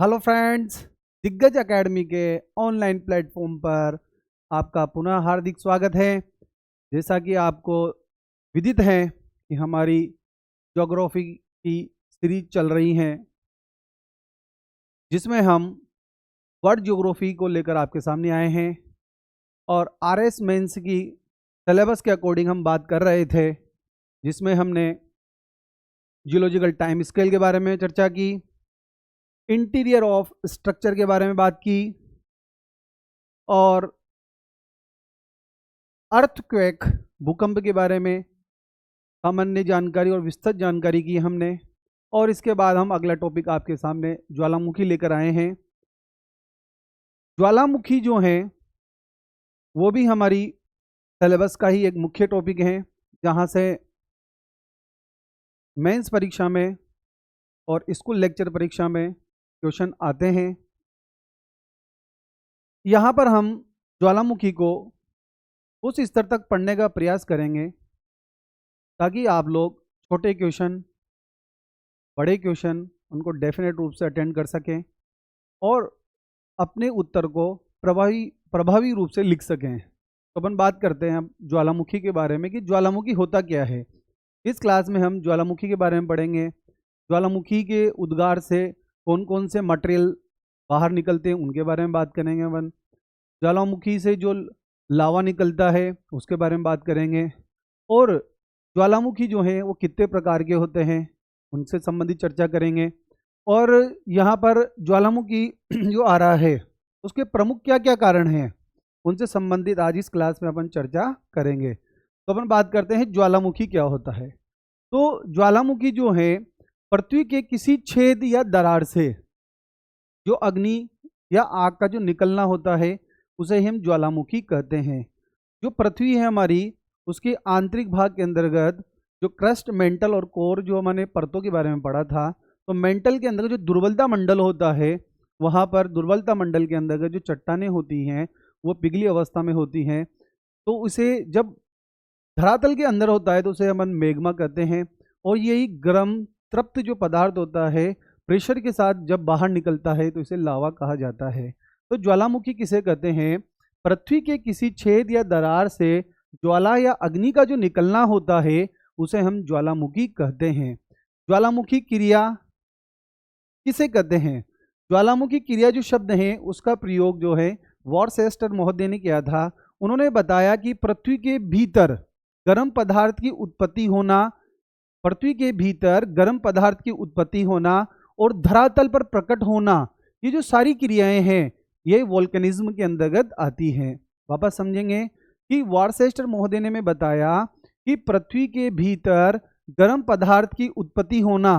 Hello friends, दिग्गज academy के online platform पर आपका पुनः हार्दिक स्वागत है। जैसा कि आपको विदित है कि हमारी ज्योग्राफी की सीरीज चल रही है, जिसमें हम वर्ल्ड ज्योग्राफी को लेकर आपके सामने आए हैं और आरएस मेंस की सिलेबस के अकॉर्डिंग हम बात कर रहे थे, जिसमें हमने जियोलॉजिकल टाइम स्केल के बारे में चर्चा की, इंटीरियर ऑफ स्ट्रक्चर के बारे में बात की और अर्थक्वेक भूकंप के बारे में सामान्य जानकारी और विस्तृत जानकारी की हमने। और इसके बाद हम अगला टॉपिक आपके सामने ज्वालामुखी लेकर आए हैं। ज्वालामुखी जो हैं वो भी हमारी सिलेबस का ही एक मुख्य टॉपिक है, जहाँ से मेंस परीक्षा में और स्कूल लेक्चर परीक्षा में क्वेश्चन आते हैं। यहाँ पर हम ज्वालामुखी को उस स्तर तक पढ़ने का प्रयास करेंगे ताकि आप लोग छोटे क्वेश्चन, बड़े क्वेश्चन उनको डेफिनेट रूप से अटेंड कर सकें और अपने उत्तर को प्रभावी रूप से लिख सकें। तो अपन बात करते हैं अब ज्वालामुखी के बारे में कि ज्वालामुखी होता क्या है। इस क्लास में हम ज्वालामुखी के बारे में पढ़ेंगे। ज्वालामुखी के उद्गार से कौन कौन से मटेरियल बाहर निकलते हैं उनके बारे में बात करेंगे अपन। ज्वालामुखी से जो लावा निकलता है उसके बारे में बात करेंगे और ज्वालामुखी जो है वो कितने प्रकार के होते हैं उनसे संबंधित चर्चा करेंगे। और यहाँ पर ज्वालामुखी जो आ रहा है उसके प्रमुख क्या क्या कारण हैं उनसे संबंधित आज इस क्लास में अपन चर्चा करेंगे। तो अपन बात करते हैं ज्वालामुखी क्या होता है। तो ज्वालामुखी जो है पृथ्वी के किसी छेद या दरार से जो अग्नि या आग का जो निकलना होता है उसे हम ज्वालामुखी कहते हैं। जो पृथ्वी है हमारी उसके आंतरिक भाग के अंतर्गत जो क्रस्ट, मेंटल और कोर, जो मैंने परतों के बारे में पढ़ा था, तो मेंटल के अंदर जो दुर्बलता मंडल होता है वहाँ पर दुर्बलता मंडल के अंतर्गत जो चट्टानें होती हैं वो पिघली अवस्था में होती हैं। तो उसे जब धरातल के अंदर होता है तो उसे हम मैग्मा कहते हैं। और यही गर्म तृप्त जो पदार्थ होता है प्रेशर के साथ जब बाहर निकलता है तो इसे लावा कहा जाता है। तो ज्वालामुखी किसे कहते हैं? पृथ्वी के किसी छेद या दरार से ज्वाला या अग्नि का जो निकलना होता है उसे हम ज्वालामुखी कहते हैं। ज्वालामुखी क्रिया किसे कहते हैं? ज्वालामुखी क्रिया जो शब्द है उसका प्रयोग जो है वॉरचेस्टर महोदय ने किया था। उन्होंने बताया कि पृथ्वी के भीतर गर्म पदार्थ की उत्पत्ति होना, पृथ्वी के भीतर गर्म पदार्थ की उत्पत्ति होना और धरातल पर प्रकट होना, ये जो सारी क्रियाएं हैं ये वोल्केनिज्म के अंतर्गत आती हैं। वापस समझेंगे कि वॉरचेस्टर महोदय ने बताया कि पृथ्वी के भीतर गर्म पदार्थ की उत्पत्ति होना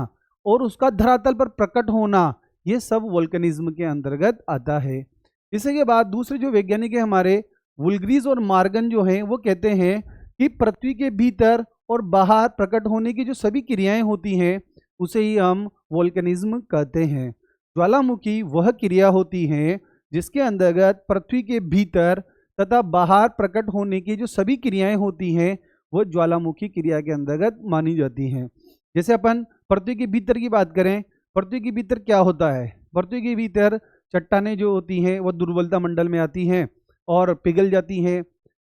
और उसका धरातल पर प्रकट होना, ये सब वोल्केनिज्म के अंतर्गत आता है। इसी के बाद दूसरे जो वैज्ञानिक है हमारे वुलग्रीज और मॉर्गन जो हैं वो कहते हैं कि पृथ्वी के भीतर और बाहर प्रकट होने की जो सभी क्रियाएं होती हैं उसे ही हम वोल्केनिज्म कहते हैं। ज्वालामुखी वह क्रिया होती है जिसके अंतर्गत पृथ्वी के भीतर तथा बाहर प्रकट होने की जो सभी क्रियाएं होती हैं वो ज्वालामुखी क्रिया के अंतर्गत मानी जाती हैं। जैसे अपन पृथ्वी के भीतर की बात करें, पृथ्वी के भीतर क्या होता है? पृथ्वी के भीतर चट्टानें जो होती हैं वो दुर्बलता मंडल में आती हैं और पिघल जाती हैं,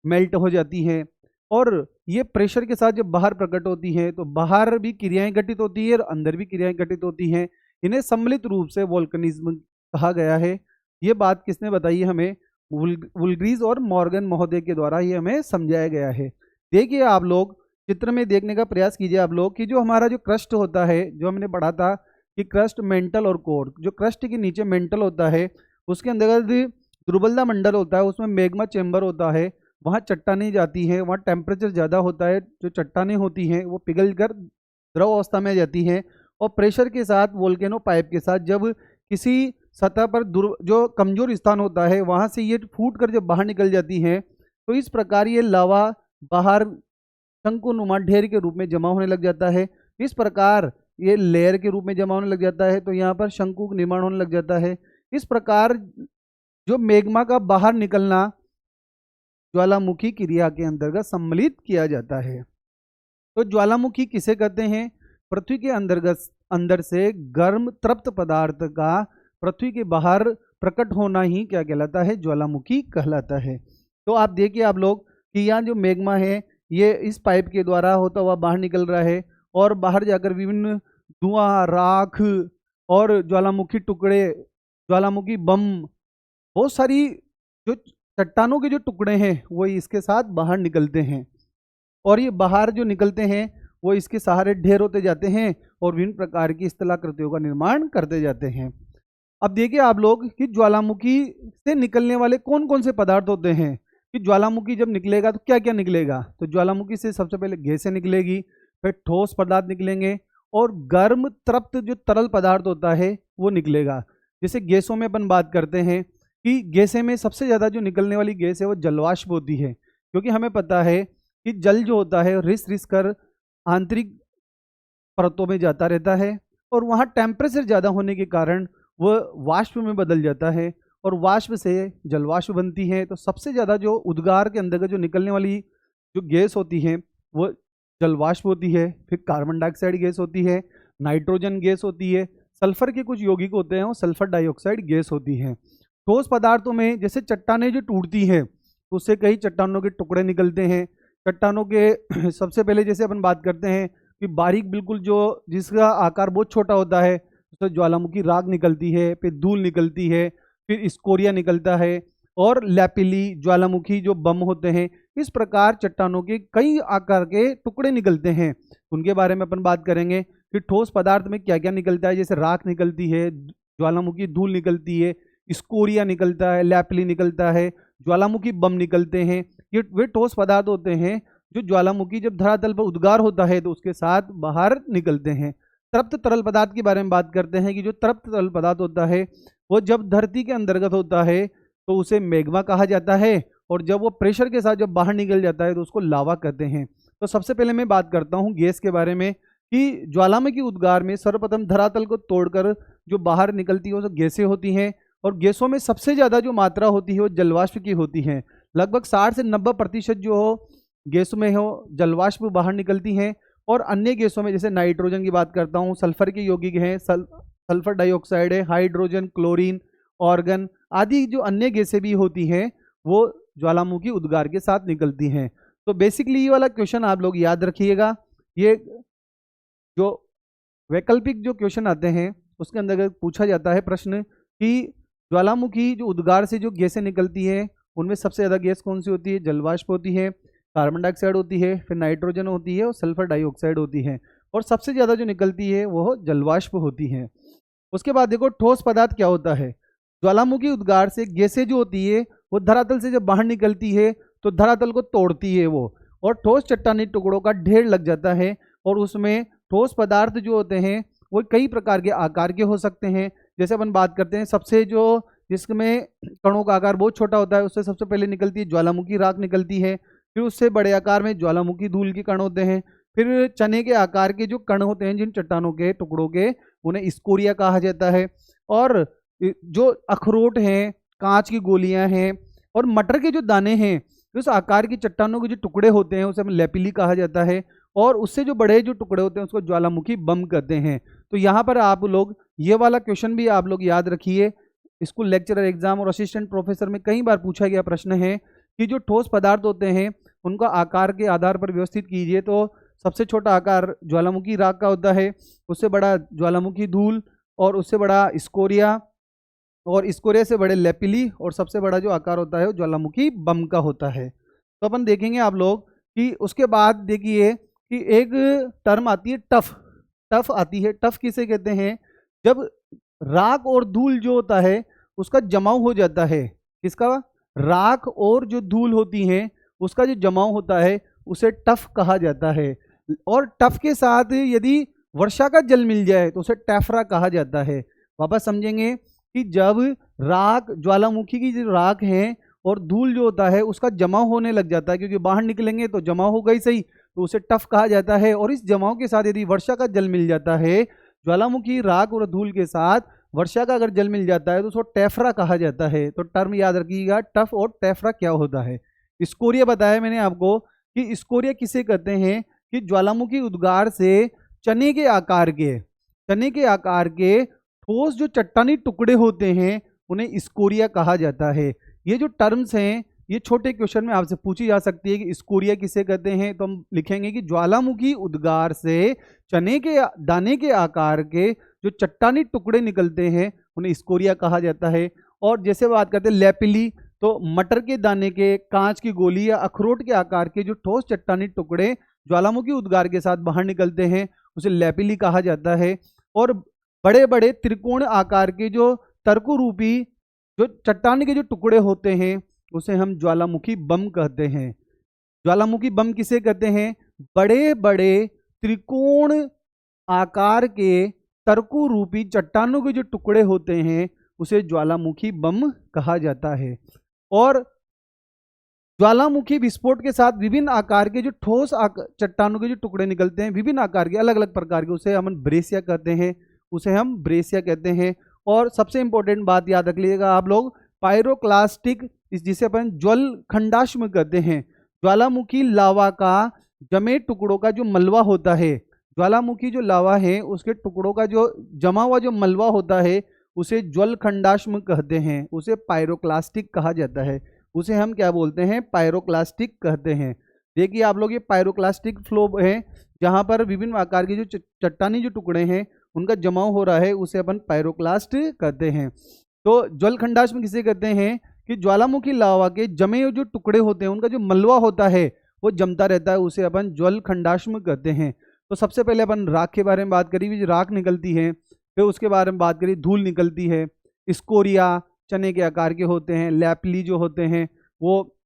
मेल्ट हो जाती हैं और ये प्रेशर के साथ जब बाहर प्रकट होती है तो बाहर भी क्रियाएं घटित होती है और अंदर भी क्रियाएं घटित होती हैं। इन्हें सम्मिलित रूप से वोल्केनिज्म कहा गया है। ये बात किसने बताई है हमें? वुलग्रीज और मॉर्गन महोदय के द्वारा ये हमें समझाया गया है। देखिए आप लोग चित्र में देखने का प्रयास कीजिए आप लोग कि जो हमारा जो क्रस्ट होता है, जो हमने पढ़ा था कि क्रस्ट, मेंटल और कोर, जो क्रस्ट के नीचे मेंटल होता है उसके अंदर दुर्बलता मंडल होता है, उसमें मैग्मा चेंबर होता है, वहाँ चट्टानें जाती हैं, वहाँ टेम्परेचर ज़्यादा होता है, जो चट्टानें होती हैं वो पिघल कर द्रव अवस्था में जाती हैं और प्रेशर के साथ वोल्केनो पाइप के साथ जब किसी सतह पर जो कमज़ोर स्थान होता है वहाँ से ये फूट कर जब बाहर निकल जाती हैं तो इस प्रकार ये लावा बाहर शंकुनुमा ढेर के रूप में जमा होने लग जाता है। इस प्रकार ये लेयर के रूप में जमा होने लग जाता है तो यहाँ पर शंकु का निर्माण होने लग जाता है। इस प्रकार जो मैग्मा का बाहर निकलना ज्वालामुखी क्रिया के अंतर्गत सम्मिलित किया जाता है। तो ज्वालामुखी किसे कहते हैं? पृथ्वी के अंतर्गत अंदर से गर्म तृप्त पदार्थ का पृथ्वी के बाहर प्रकट होना ही क्या कहलाता है, ज्वालामुखी कहलाता है। तो आप देखिए आप लोग कि यहाँ जो मैग्मा है ये इस पाइप के द्वारा होता हुआ बाहर निकल रहा है और बाहर जाकर विभिन्न धुआं, राख और ज्वालामुखी टुकड़े, ज्वालामुखी बम, बहुत सारी जो चट्टानों के जो टुकड़े हैं वो इसके साथ बाहर निकलते हैं और ये बाहर जो निकलते हैं वो इसके सहारे ढेर होते जाते हैं और विभिन्न प्रकार की स्थलाकृतियों का निर्माण करते जाते हैं। अब देखिए आप लोग कि ज्वालामुखी से निकलने वाले कौन कौन से पदार्थ होते हैं, कि ज्वालामुखी जब निकलेगा तो क्या क्या निकलेगा। तो ज्वालामुखी से सबसे पहले गैसें निकलेगी, फिर ठोस पदार्थ निकलेंगे और गर्म तृप्त जो तरल पदार्थ होता है वो निकलेगा। जैसे गैसों में अपन बात करते हैं कि गैसें में सबसे ज़्यादा जो निकलने वाली गैस है वो जलवाष्प होती है, क्योंकि हमें पता है कि जल जो होता है रिस रिस कर आंतरिक परतों में जाता रहता है और वहाँ टेम्परेचर ज़्यादा होने के कारण वह वाष्प में बदल जाता है और वाष्प से जलवाष्प बनती है। तो सबसे ज़्यादा जो उद्गार के अंदर जो निकलने वाली जो गैस होती है वो जलवाष्प होती है, फिर कार्बन डाइऑक्साइड गैस होती है, नाइट्रोजन गैस होती है, सल्फर के कुछ यौगिक होते हैं वो सल्फर डाइऑक्साइड गैस होती है। ठोस पदार्थों में जैसे चट्टानें जो टूटती हैं उससे कई चट्टानों के टुकड़े निकलते हैं। चट्टानों के सबसे पहले जैसे अपन बात करते हैं कि बारीक बिल्कुल जो जिसका आकार बहुत छोटा होता है उससे ज्वालामुखी राख निकलती है, फिर धूल निकलती है, फिर स्कोरिया निकलता है और लैपिली ज्वालामुखी जो बम होते हैं। इस प्रकार चट्टानों के कई आकार के टुकड़े निकलते हैं, उनके बारे में अपन बात करेंगे कि ठोस पदार्थ में क्या क्या निकलता है। जैसे राख निकलती है, ज्वालामुखी धूल निकलती है, स्कोरिया निकलता है, लैपिली निकलता है, ज्वालामुखी बम निकलते हैं। ये वे ठोस पदार्थ होते हैं जो ज्वालामुखी जब धरातल पर उद्गार होता है तो उसके साथ बाहर निकलते हैं। तृप्त तरल पदार्थ के बारे में बात करते हैं कि जो तृप्त तरल पदार्थ होता है वो जब धरती के अंतर्गत होता है तो उसे मैग्मा कहा जाता है और जब वो प्रेशर के साथ जब बाहर निकल जाता है तो उसको लावा कहते हैं। तो सबसे पहले मैं बात करता हूँ गैस के बारे में कि ज्वालामुखी उद्गार में सर्वप्रथम धरातल को तोड़कर जो बाहर निकलती है वो गैसें होती हैं और गैसों में सबसे ज़्यादा जो मात्रा होती है वो जलवाष्प की होती है। लगभग 60 से 90% जो गैसों में हो जलवाष्प बाहर निकलती हैं और अन्य गैसों में जैसे नाइट्रोजन की बात करता हूँ, सल्फर के यौगिक हैं, सल्फर डाइऑक्साइड है, हाइड्रोजन, क्लोरीन, ऑर्गन आदि जो अन्य गैसें भी होती हैं वो ज्वालामुखी उद्गार के साथ निकलती हैं। तो बेसिकली ये वाला क्वेश्चन आप लोग याद रखिएगा। ये जो वैकल्पिक जो क्वेश्चन आते हैं उसके अंदर पूछा जाता है प्रश्न कि ज्वालामुखी जो उद्गार से जो गैसें निकलती है उनमें सबसे ज़्यादा गैस कौन सी होती है, जलवाष्प होती है, कार्बन डाइऑक्साइड होती है, फिर नाइट्रोजन होती है और सल्फर डाइऑक्साइड होती है और सबसे ज़्यादा जो निकलती है वो जलवाष्प होती है। उसके बाद देखो ठोस पदार्थ क्या होता है। ज्वालामुखी उद्गार से गैसें जो होती है वो धरातल से जब बाहर निकलती है तो धरातल को तोड़ती है वो और ठोस चट्टानी टुकड़ों का ढेर लग जाता है और उसमें ठोस पदार्थ जो होते हैं वो कई प्रकार के आकार के हो सकते हैं। जैसे अपन बात करते हैं सबसे जो जिसमें कणों का आकार बहुत छोटा होता है उससे सबसे पहले निकलती है ज्वालामुखी राख निकलती है, फिर उससे बड़े आकार में ज्वालामुखी धूल के कण होते हैं, फिर चने के आकार के जो कण होते हैं जिन चट्टानों के टुकड़ों के उन्हें स्कोरिया कहा जाता है और जो अखरोट हैं, कांच की गोलियां हैं और मटर के जो दाने हैं उस आकार की चट्टानों के जो टुकड़े होते हैं उसे हम लैपिली कहा जाता है और उससे जो बड़े जो टुकड़े होते हैं उसको ज्वालामुखी बम कहते हैं। तो यहाँ पर आप लोग ये वाला क्वेश्चन भी आप लोग याद रखिए। स्कूल लेक्चरर एग्जाम और असिस्टेंट प्रोफेसर में कई बार पूछा गया प्रश्न है कि जो ठोस पदार्थ होते हैं उनका आकार के आधार पर व्यवस्थित कीजिए। तो सबसे छोटा आकार ज्वालामुखी राख का होता है, उससे बड़ा ज्वालामुखी धूल और उससे बड़ा स्कोरिया और स्कोरिया से बड़े लैपिली और सबसे बड़ा जो आकार होता है वो ज्वालामुखी बम का होता है। तो अपन देखेंगे आप लोग कि उसके बाद देखिए कि एक टर्म आती है टफ आती है। टफ किसे कहते हैं, जब राख और धूल जो होता है उसका जमाव हो जाता है। किसका, राख और जो धूल होती है उसका जो जमाव होता है उसे टफ कहा जाता है। और टफ के साथ यदि वर्षा का जल मिल जाए तो उसे टेफ्रा कहा जाता है। वापस समझेंगे कि जब राख ज्वालामुखी की जो राख है और धूल जो होता है उसका जमाव होने लग जाता है, क्योंकि बाहर निकलेंगे तो जमाव होगा ही सही, तो उसे टफ कहा जाता है। और इस जमाव के साथ यदि वर्षा का जल मिल जाता है, ज्वालामुखी राख और धूल के साथ वर्षा का अगर जल मिल जाता है तो उसको टेफ्रा कहा जाता है। तो टर्म याद रखिएगा, टफ और टेफ्रा क्या होता है। स्कोरिया बताया मैंने आपको कि स्कोरिया किसे कहते हैं कि ज्वालामुखी उद्गार से चने के आकार के ठोस जो चट्टानी टुकड़े होते हैं उन्हें स्कोरिया कहा जाता है। ये जो टर्म्स हैं ये छोटे क्वेश्चन में आपसे पूछी जा सकती है कि स्कोरिया किसे कहते हैं, तो हम लिखेंगे कि ज्वालामुखी उद्गार से चने के दाने के आकार के जो चट्टानी टुकड़े निकलते हैं उन्हें स्कोरिया कहा जाता है। और जैसे बात करते हैं लैपिली, तो मटर के दाने के, कांच की गोली या अखरोट के आकार के जो ठोस चट्टानी टुकड़े ज्वालामुखी उद्गार के साथ बाहर निकलते हैं उसे लैपिली कहा जाता है। और बड़े बड़े त्रिकोण आकार के जो तर्कु रूपी जो चट्टान के जो टुकड़े होते हैं उसे हम ज्वालामुखी बम कहते हैं। ज्वालामुखी बम किसे कहते हैं? बड़े बड़े त्रिकोण आकार के तर्कु रूपी चट्टानों के जो टुकड़े होते हैं उसे ज्वालामुखी बम कहा जाता है। और ज्वालामुखी विस्फोट के साथ विभिन्न आकार के जो ठोस चट्टानों के जो टुकड़े निकलते हैं विभिन्न आकार के, अलग अलग प्रकार के, उसे हम ब्रेसिया कहते हैं, उसे हम ब्रेसिया कहते हैं। और सबसे इंपॉर्टेंट बात याद रख लीजिएगा आप लोग, पायरोक्लास्टिक जिसे अपन ज्वल खंडाश्म कहते हैं, ज्वालामुखी लावा का जमे टुकड़ों का जो मलबा होता है, ज्वालामुखी जो लावा है उसके टुकड़ों का जो जमा हुआ जो मलबा होता है उसे ज्वल खंडाश्म कहते हैं, उसे पायरोक्लास्टिक कहा जाता है। उसे हम क्या बोलते हैं? पायरोक्लास्टिक कहते हैं। देखिए आप लोग, ये पायरोक्लास्टिक फ्लो है जहाँ पर विभिन्न आकार के जो चट्टानी जो टुकड़े हैं उनका जमाव हो रहा है, उसे अपन पायरोक्लास्ट कहते हैं। तो ज्वल खंडाश्म किसे कहते हैं? कि ज्वालामुखी लावा के जमे जो टुकड़े होते हैं उनका जो मलबा होता है वो जमता रहता है, उसे अपन ज्वल खंडाश्म कहते हैं। तो सबसे पहले अपन राख के बारे में बात करी, राख निकलती है, फिर उसके बारे में बात करी धूल निकलती है, स्कोरिया चने के आकार के होते हैं, लैपली जो होते हैं वो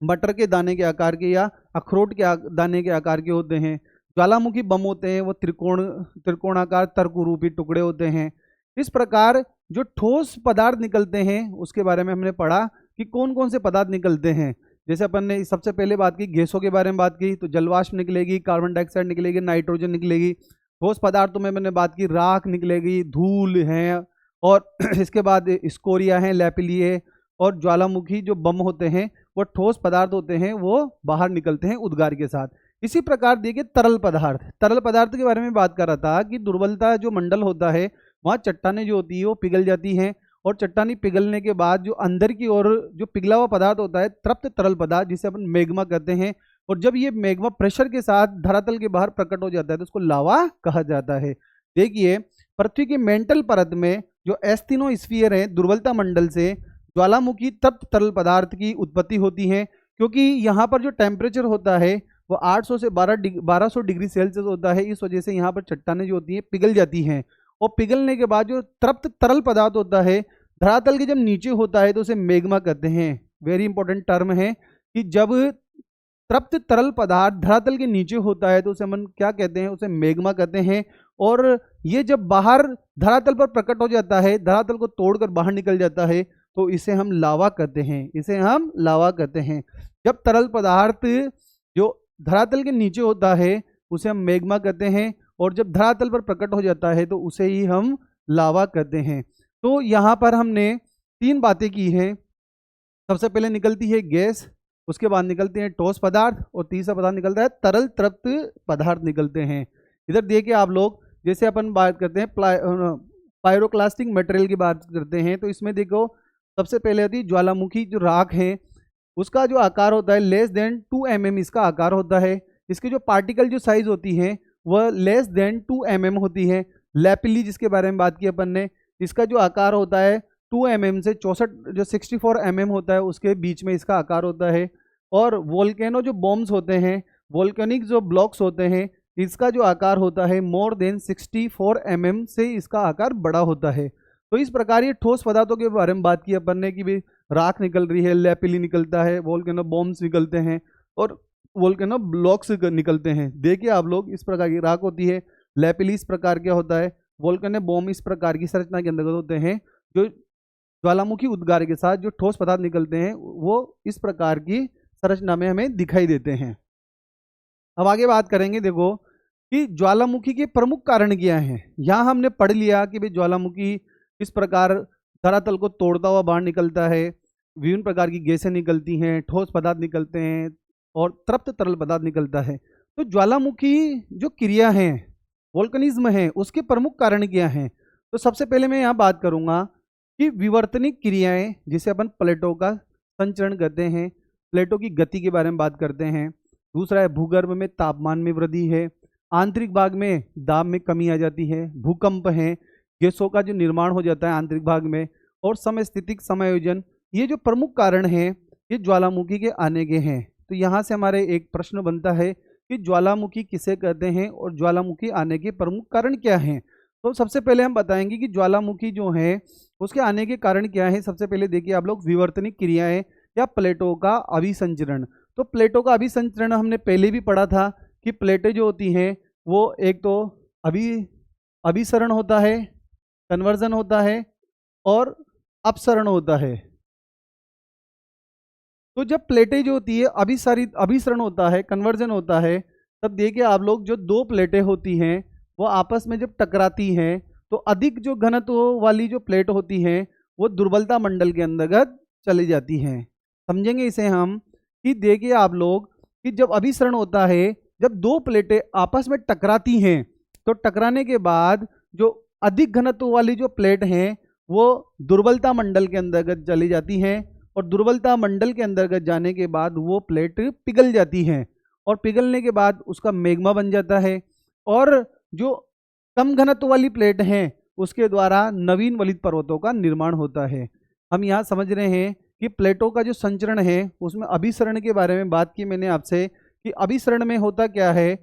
मटर के दाने के आकार के या अखरोट के दाने के आकार के होते हैं। ज्वालामुखी बम होते हैं वो त्रिकोणाकार तर्करूपी टुकड़े होते हैं। इस प्रकार जो ठोस पदार्थ निकलते हैं उसके बारे में हमने पढ़ा कि कौन कौन से पदार्थ निकलते हैं। जैसे अपन ने सबसे पहले बात की गैसों के बारे में बात की, तो जलवाष्प निकलेगी, कार्बन डाइऑक्साइड निकलेगी, नाइट्रोजन निकलेगी। ठोस पदार्थों में मैंने बात की राख निकलेगी, धूल है, और इसके बाद स्कोरिया है, लैपिली है, और ज्वालामुखी जो बम होते हैं वो ठोस पदार्थ होते हैं, वो बाहर निकलते हैं उद्गार के साथ। इसी प्रकार देखिए तरल पदार्थ के बारे में बात कर रहा था कि दुर्बलता जो मंडल होता है वहाँ चट्टानें जो होती है वो पिघल जाती हैं, और चट्टानी पिघलने के बाद जो अंदर की ओर जो पिघला हुआ पदार्थ होता है तृप्त तरल पदार्थ जिसे अपन मैग्मा कहते हैं, और जब ये मैग्मा प्रेशर के साथ धरातल के बाहर प्रकट हो जाता है तो उसको लावा कहा जाता है। देखिए पृथ्वी की मेंटल परत में जो एस्थिनोस्फीयर है, दुर्बलता मंडल से ज्वालामुखी तप्त तरल पदार्थ की उत्पत्ति होती है, क्योंकि यहाँ पर जो टेम्परेचर होता है वो 800 से 1200 डिग्री सेल्सियस होता है। इस वजह से यहाँ पर चट्टानें जो होती हैं पिघल जाती हैं, और पिघलने के बाद जो तृप्त तरल पदार्थ होता है धरातल के जब नीचे होता है तो उसे मैग्मा कहते हैं। वेरी इंपॉर्टेंट टर्म है कि जब तृप्त तरल पदार्थ धरातल के नीचे होता है तो उसे हम क्या कहते हैं? उसे मैग्मा कहते हैं। और ये जब बाहर धरातल पर प्रकट हो जाता है, धरातल को तोड़कर बाहर निकल जाता है, तो इसे हम लावा कहते हैं, इसे हम लावा कहते हैं। जब तरल पदार्थ जो धरातल के नीचे होता है उसे हम मैग्मा कहते हैं, और जब धरातल पर प्रकट हो जाता है तो उसे ही हम लावा कहते हैं। तो यहाँ पर हमने 3 बातें की हैं। सबसे पहले निकलती है गैस, उसके बाद निकलते हैं ठोस पदार्थ, और तीसरा पदार्थ निकलता है तरल तृप्त पदार्थ निकलते हैं। इधर देखिए आप लोग, जैसे अपन बात करते हैं पायरोक्लास्टिक मटेरियल की बात करते हैं, तो इसमें देखो सबसे पहले होती है ज्वालामुखी जो राख है उसका जो आकार होता है लेस देन 2 mm इसका आकार होता है। इसकी जो पार्टिकल जो साइज होती है वह लेस देन 2 mm होती है। लैपिली जिसके बारे में बात की अपन ने, इसका जो आकार होता है 2 mm से 64 mm होता है, उसके बीच में इसका आकार होता है। और वोल्केनो जो बॉम्ब्स होते हैं, वोल्केनिक जो ब्लॉक्स होते हैं, इसका जो आकार होता है मोर देन 64 mm से इसका आकार बड़ा होता है। तो इस प्रकार ये ठोस पदार्थों के बारे में बात की अपन ने कि भाई राख निकल रही है, लैपिली निकलता है, वोल्केनो बॉम्ब्स निकलते हैं, और वोल्केनो ब्लॉक्स निकलते हैं। देखिए आप लोग, इस प्रकार की राख होती है, लैपिली इस प्रकार क्या होता है, वोल्केनो बॉम्ब इस प्रकार की संरचना के अंतर्गत होते हैं। जो ज्वालामुखी उद्गार के साथ जो ठोस पदार्थ निकलते हैं वो इस प्रकार की संरचना में हमें दिखाई देते हैं। अब आगे बात करेंगे, देखो कि ज्वालामुखी के प्रमुख कारण क्या हैं। यहाँ हमने पढ़ लिया कि भाई ज्वालामुखी इस प्रकार धरातल को तोड़ता हुआ बाहर निकलता है, विभिन्न प्रकार की गैसें निकलती हैं, ठोस पदार्थ निकलते हैं, और तृप्त तरल पदार्थ निकलता है। तो ज्वालामुखी जो क्रिया है, वोल्कनिज्म है, उसके प्रमुख कारण क्या हैं? तो सबसे पहले मैं यहाँ बात करूँगा कि विवर्तनिक क्रियाएं, जिसे अपन प्लेटों का संचरण कहते हैं, प्लेटों की गति के बारे में बात करते हैं। दूसरा है भूगर्भ में तापमान में वृद्धि है, आंतरिक भाग में दाब में कमी आ जाती है, भूकंप है, गैसों का जो निर्माण हो जाता है आंतरिक भाग में, और समस्थितिक समायोजन। ये जो प्रमुख कारण हैं ये ज्वालामुखी के आने के हैं। तो यहाँ से हमारे एक प्रश्न बनता है कि ज्वालामुखी किसे कहते हैं और ज्वालामुखी आने के प्रमुख कारण क्या हैं। तो सबसे पहले हम बताएंगे कि ज्वालामुखी जो है उसके आने के कारण क्या है। सबसे पहले देखिए आप लोग, विवर्तनिक क्रियाएं या प्लेटों का अभिसंचरण। तो प्लेटों का अभिसंचरण हमने पहले भी पढ़ा था कि प्लेटें जो होती हैं वो एक तो अभिसरण होता है, कन्वर्जन होता है और अपसरण होता है। तो जब प्लेटें जो होती है अभिसरण होता है, कन्वर्जन होता है, तब देखिए आप लोग जो दो प्लेटें होती हैं वो आपस में जब टकराती हैं तो अधिक जो घनत्व वाली जो प्लेट होती हैं वो दुर्बलता मंडल के अंतर्गत चली जाती हैं। समझेंगे इसे हम कि देखिए आप लोग कि जब अभिसरण होता है, जब दो प्लेटें आपस में टकराती हैं तो टकराने के बाद जो अधिक घनत्व वाली जो प्लेट हैं वो दुर्बलता मंडल के अंतर्गत चली जाती हैं, और दुर्बलता मंडल के अंतर्गत जाने के बाद वो प्लेट पिघल जाती हैं, और पिघलने के बाद उसका मैग्मा बन जाता है। और जो कम घनत्व वाली प्लेट हैं उसके द्वारा नवीन वलित पर्वतों का निर्माण होता है। हम यहाँ समझ रहे हैं कि प्लेटों का जो संचरण है उसमें अभिसरण के बारे में बात की मैंने आपसे कि अभिसरण में होता क्या है।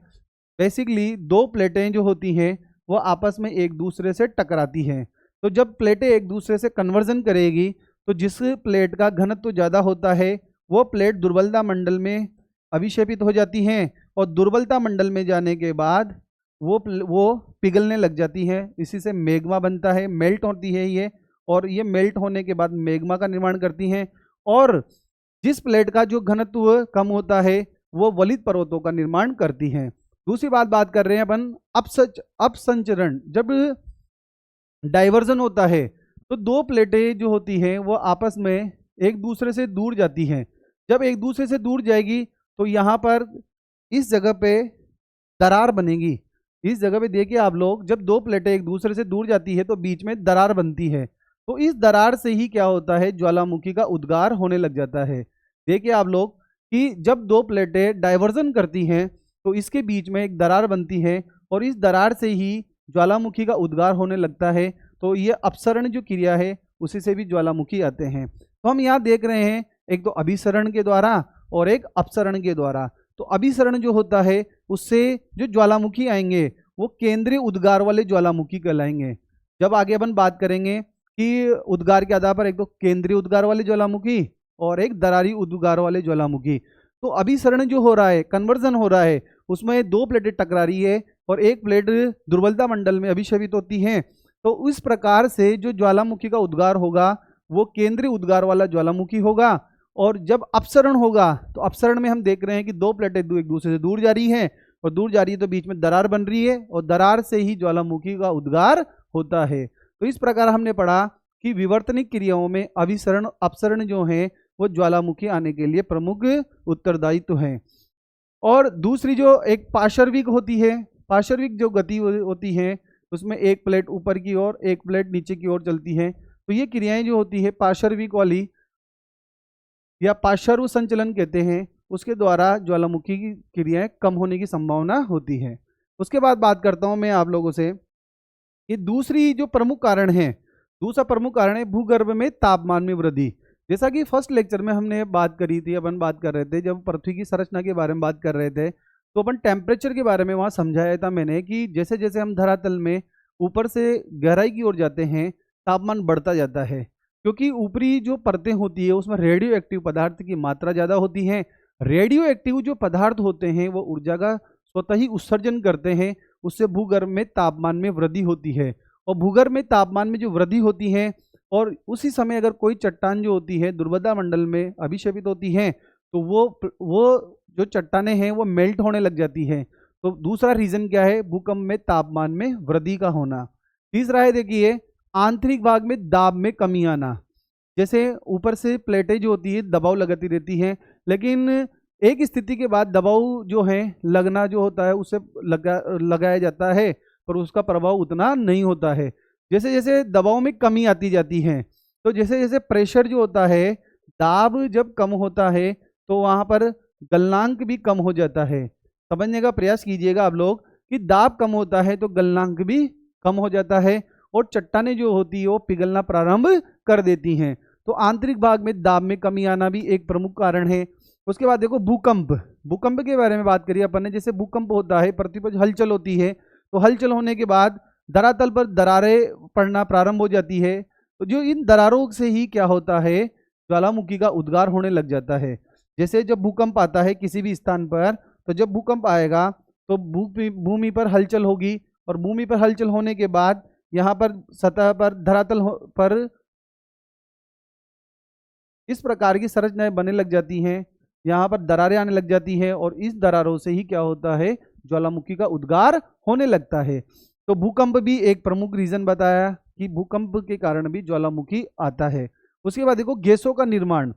बेसिकली दो प्लेटें जो होती हैं वो आपस में एक दूसरे से टकराती हैं। तो जब प्लेटें एक दूसरे से कन्वर्जन करेगी तो जिस प्लेट का घनत्व ज़्यादा होता है वो प्लेट दुर्बलता मंडल में अभिक्षेपित हो जाती हैं, और दुर्बलता मंडल में जाने के बाद वो पिघलने लग जाती है। इसी से मैग्मा बनता है, मेल्ट होती है ये, और ये मेल्ट होने के बाद मैग्मा का निर्माण करती हैं। और जिस प्लेट का जो घनत्व कम होता है वो वलित पर्वतों का निर्माण करती हैं। दूसरी बात कर रहे हैं अपन अपसंचरण। जब डाइवर्जन होता है तो दो प्लेटें जो होती हैं वो आपस में एक दूसरे से दूर जाती हैं। जब एक दूसरे से दूर जाएगी तो यहाँ पर इस जगह पे दरार बनेगी। इस जगह पे देखिए आप लोग, जब दो प्लेटें एक दूसरे से दूर जाती है तो बीच में दरार बनती है। तो इस दरार से ही क्या होता है, ज्वालामुखी का उद्गार होने लग जाता है। देखिए आप लोग कि जब दो प्लेटें डाइवर्जन करती हैं तो इसके बीच में एक दरार बनती है, और इस दरार से ही ज्वालामुखी का उद्गार होने लगता है। तो ये अपसरण जो क्रिया है उसी से भी ज्वालामुखी आते हैं। तो हम यहाँ देख रहे हैं एक तो अभिसरण के द्वारा और एक अपसरण के द्वारा। तो अभिसरण जो होता है उससे जो ज्वालामुखी आएंगे वो केंद्रीय उद्गार वाले ज्वालामुखी कहलाएंगे। जब आगे अपन बात करेंगे कि उद्गार के आधार पर एक तो केंद्रीय उद्गार वाले ज्वालामुखी और एक दरारी उद्गार वाले ज्वालामुखी। तो अभिसरण जो हो रहा है, कन्वर्जन हो रहा है, उसमें दो प्लेटें टकरा रही है और एक प्लेट दुर्बलता मंडल में अभिक्षेपित होती है। तो इस प्रकार से जो ज्वालामुखी का उद्गार होगा वो केंद्रीय उद्गार वाला ज्वालामुखी होगा। और जब अपसरण होगा तो अपसरण में हम देख रहे हैं कि दो प्लेटें एक दूसरे से दूर जा रही हैं, और दूर जा रही है तो बीच में दरार बन रही है, और दरार से ही ज्वालामुखी का उद्गार होता है। तो इस प्रकार हमने पढ़ा कि विवर्तनिक क्रियाओं में अभिसरण अपसरण जो है वो ज्वालामुखी आने के लिए प्रमुख उत्तरदायित्व है। और दूसरी जो एक पार्श्विक होती है, पार्श्विक जो गति होती है उसमें एक प्लेट ऊपर की ओर एक प्लेट नीचे की ओर चलती है। तो ये क्रियाएं जो होती है पार्श्विक वाली या पार्श्व संचलन कहते हैं, उसके द्वारा ज्वालामुखी की क्रियाएं कम होने की संभावना होती है। उसके बाद बात करता हूं मैं आप लोगों से कि दूसरी जो प्रमुख कारण है, दूसरा प्रमुख कारण है भूगर्भ में तापमान में वृद्धि। जैसा कि फर्स्ट लेक्चर में हमने बात करी थी, अपन बात कर रहे थे जब पृथ्वी की संरचना के बारे में बात कर रहे थे, तो अपन टेम्परेचर के बारे में वहाँ समझाया था मैंने कि जैसे जैसे हम धरातल में ऊपर से गहराई की ओर जाते हैं तापमान बढ़ता जाता है, क्योंकि ऊपरी जो परतें होती है उसमें रेडियो एक्टिव पदार्थ की मात्रा ज़्यादा होती है। रेडियो एक्टिव जो पदार्थ होते हैं वो ऊर्जा का स्वतः ही उत्सर्जन करते हैं, उससे भूगर्भ में तापमान में वृद्धि होती है। और भूगर्भ में तापमान में जो वृद्धि होती है और उसी समय अगर कोई चट्टान जो होती है दुर्बलता मंडल में अभिक्षेपित होती है तो वो जो चट्टानें हैं वो मेल्ट होने लग जाती है। तो दूसरा रीजन क्या है, भूकंप में तापमान में वृद्धि का होना। तीसरा है देखिए आंतरिक भाग में दाब में कमी आना। जैसे ऊपर से प्लेटें जो होती है दबाव लगाती रहती हैं, लेकिन एक स्थिति के बाद दबाव जो है लगना जो होता है उससे लगाया जाता है पर उसका प्रभाव उतना नहीं होता है। जैसे जैसे दबाव में कमी आती जाती है, तो जैसे जैसे प्रेशर जो होता है, दाब जब कम होता है तो वहाँ पर गलनांक भी कम हो जाता है। समझने का प्रयास कीजिएगा आप लोग कि दाब कम होता है तो गलनांक भी कम हो जाता है और चट्टानें जो होती है वो पिघलना प्रारंभ कर देती हैं। तो आंतरिक भाग में दाब में कमी आना भी एक प्रमुख कारण है। उसके बाद देखो भूकंप, भूकंप के बारे में बात करिए अपन ने। जैसे भूकंप होता है, पृथ्वी पर हलचल होती है, तो हलचल होने के बाद धरातल पर दरारें पड़ना प्रारंभ हो जाती है। तो जो इन दरारों से ही क्या होता है, ज्वालामुखी का उद्गार होने लग जाता है। जैसे जब भूकंप आता है किसी भी स्थान पर, तो जब भूकंप आएगा तो भूमि पर हलचल होगी, और भूमि पर हलचल होने के बाद यहाँ पर सतह पर धरातल पर इस प्रकार की संरचनाएं बनने लग जाती हैं, यहाँ पर दरारें आने लग जाती हैं, और इस दरारों से ही क्या होता है, ज्वालामुखी का उद्गार होने लगता है। तो भूकंप भी एक प्रमुख रीजन बताया कि भूकंप के कारण भी ज्वालामुखी आता है। उसके बाद देखो गैसों का निर्माण।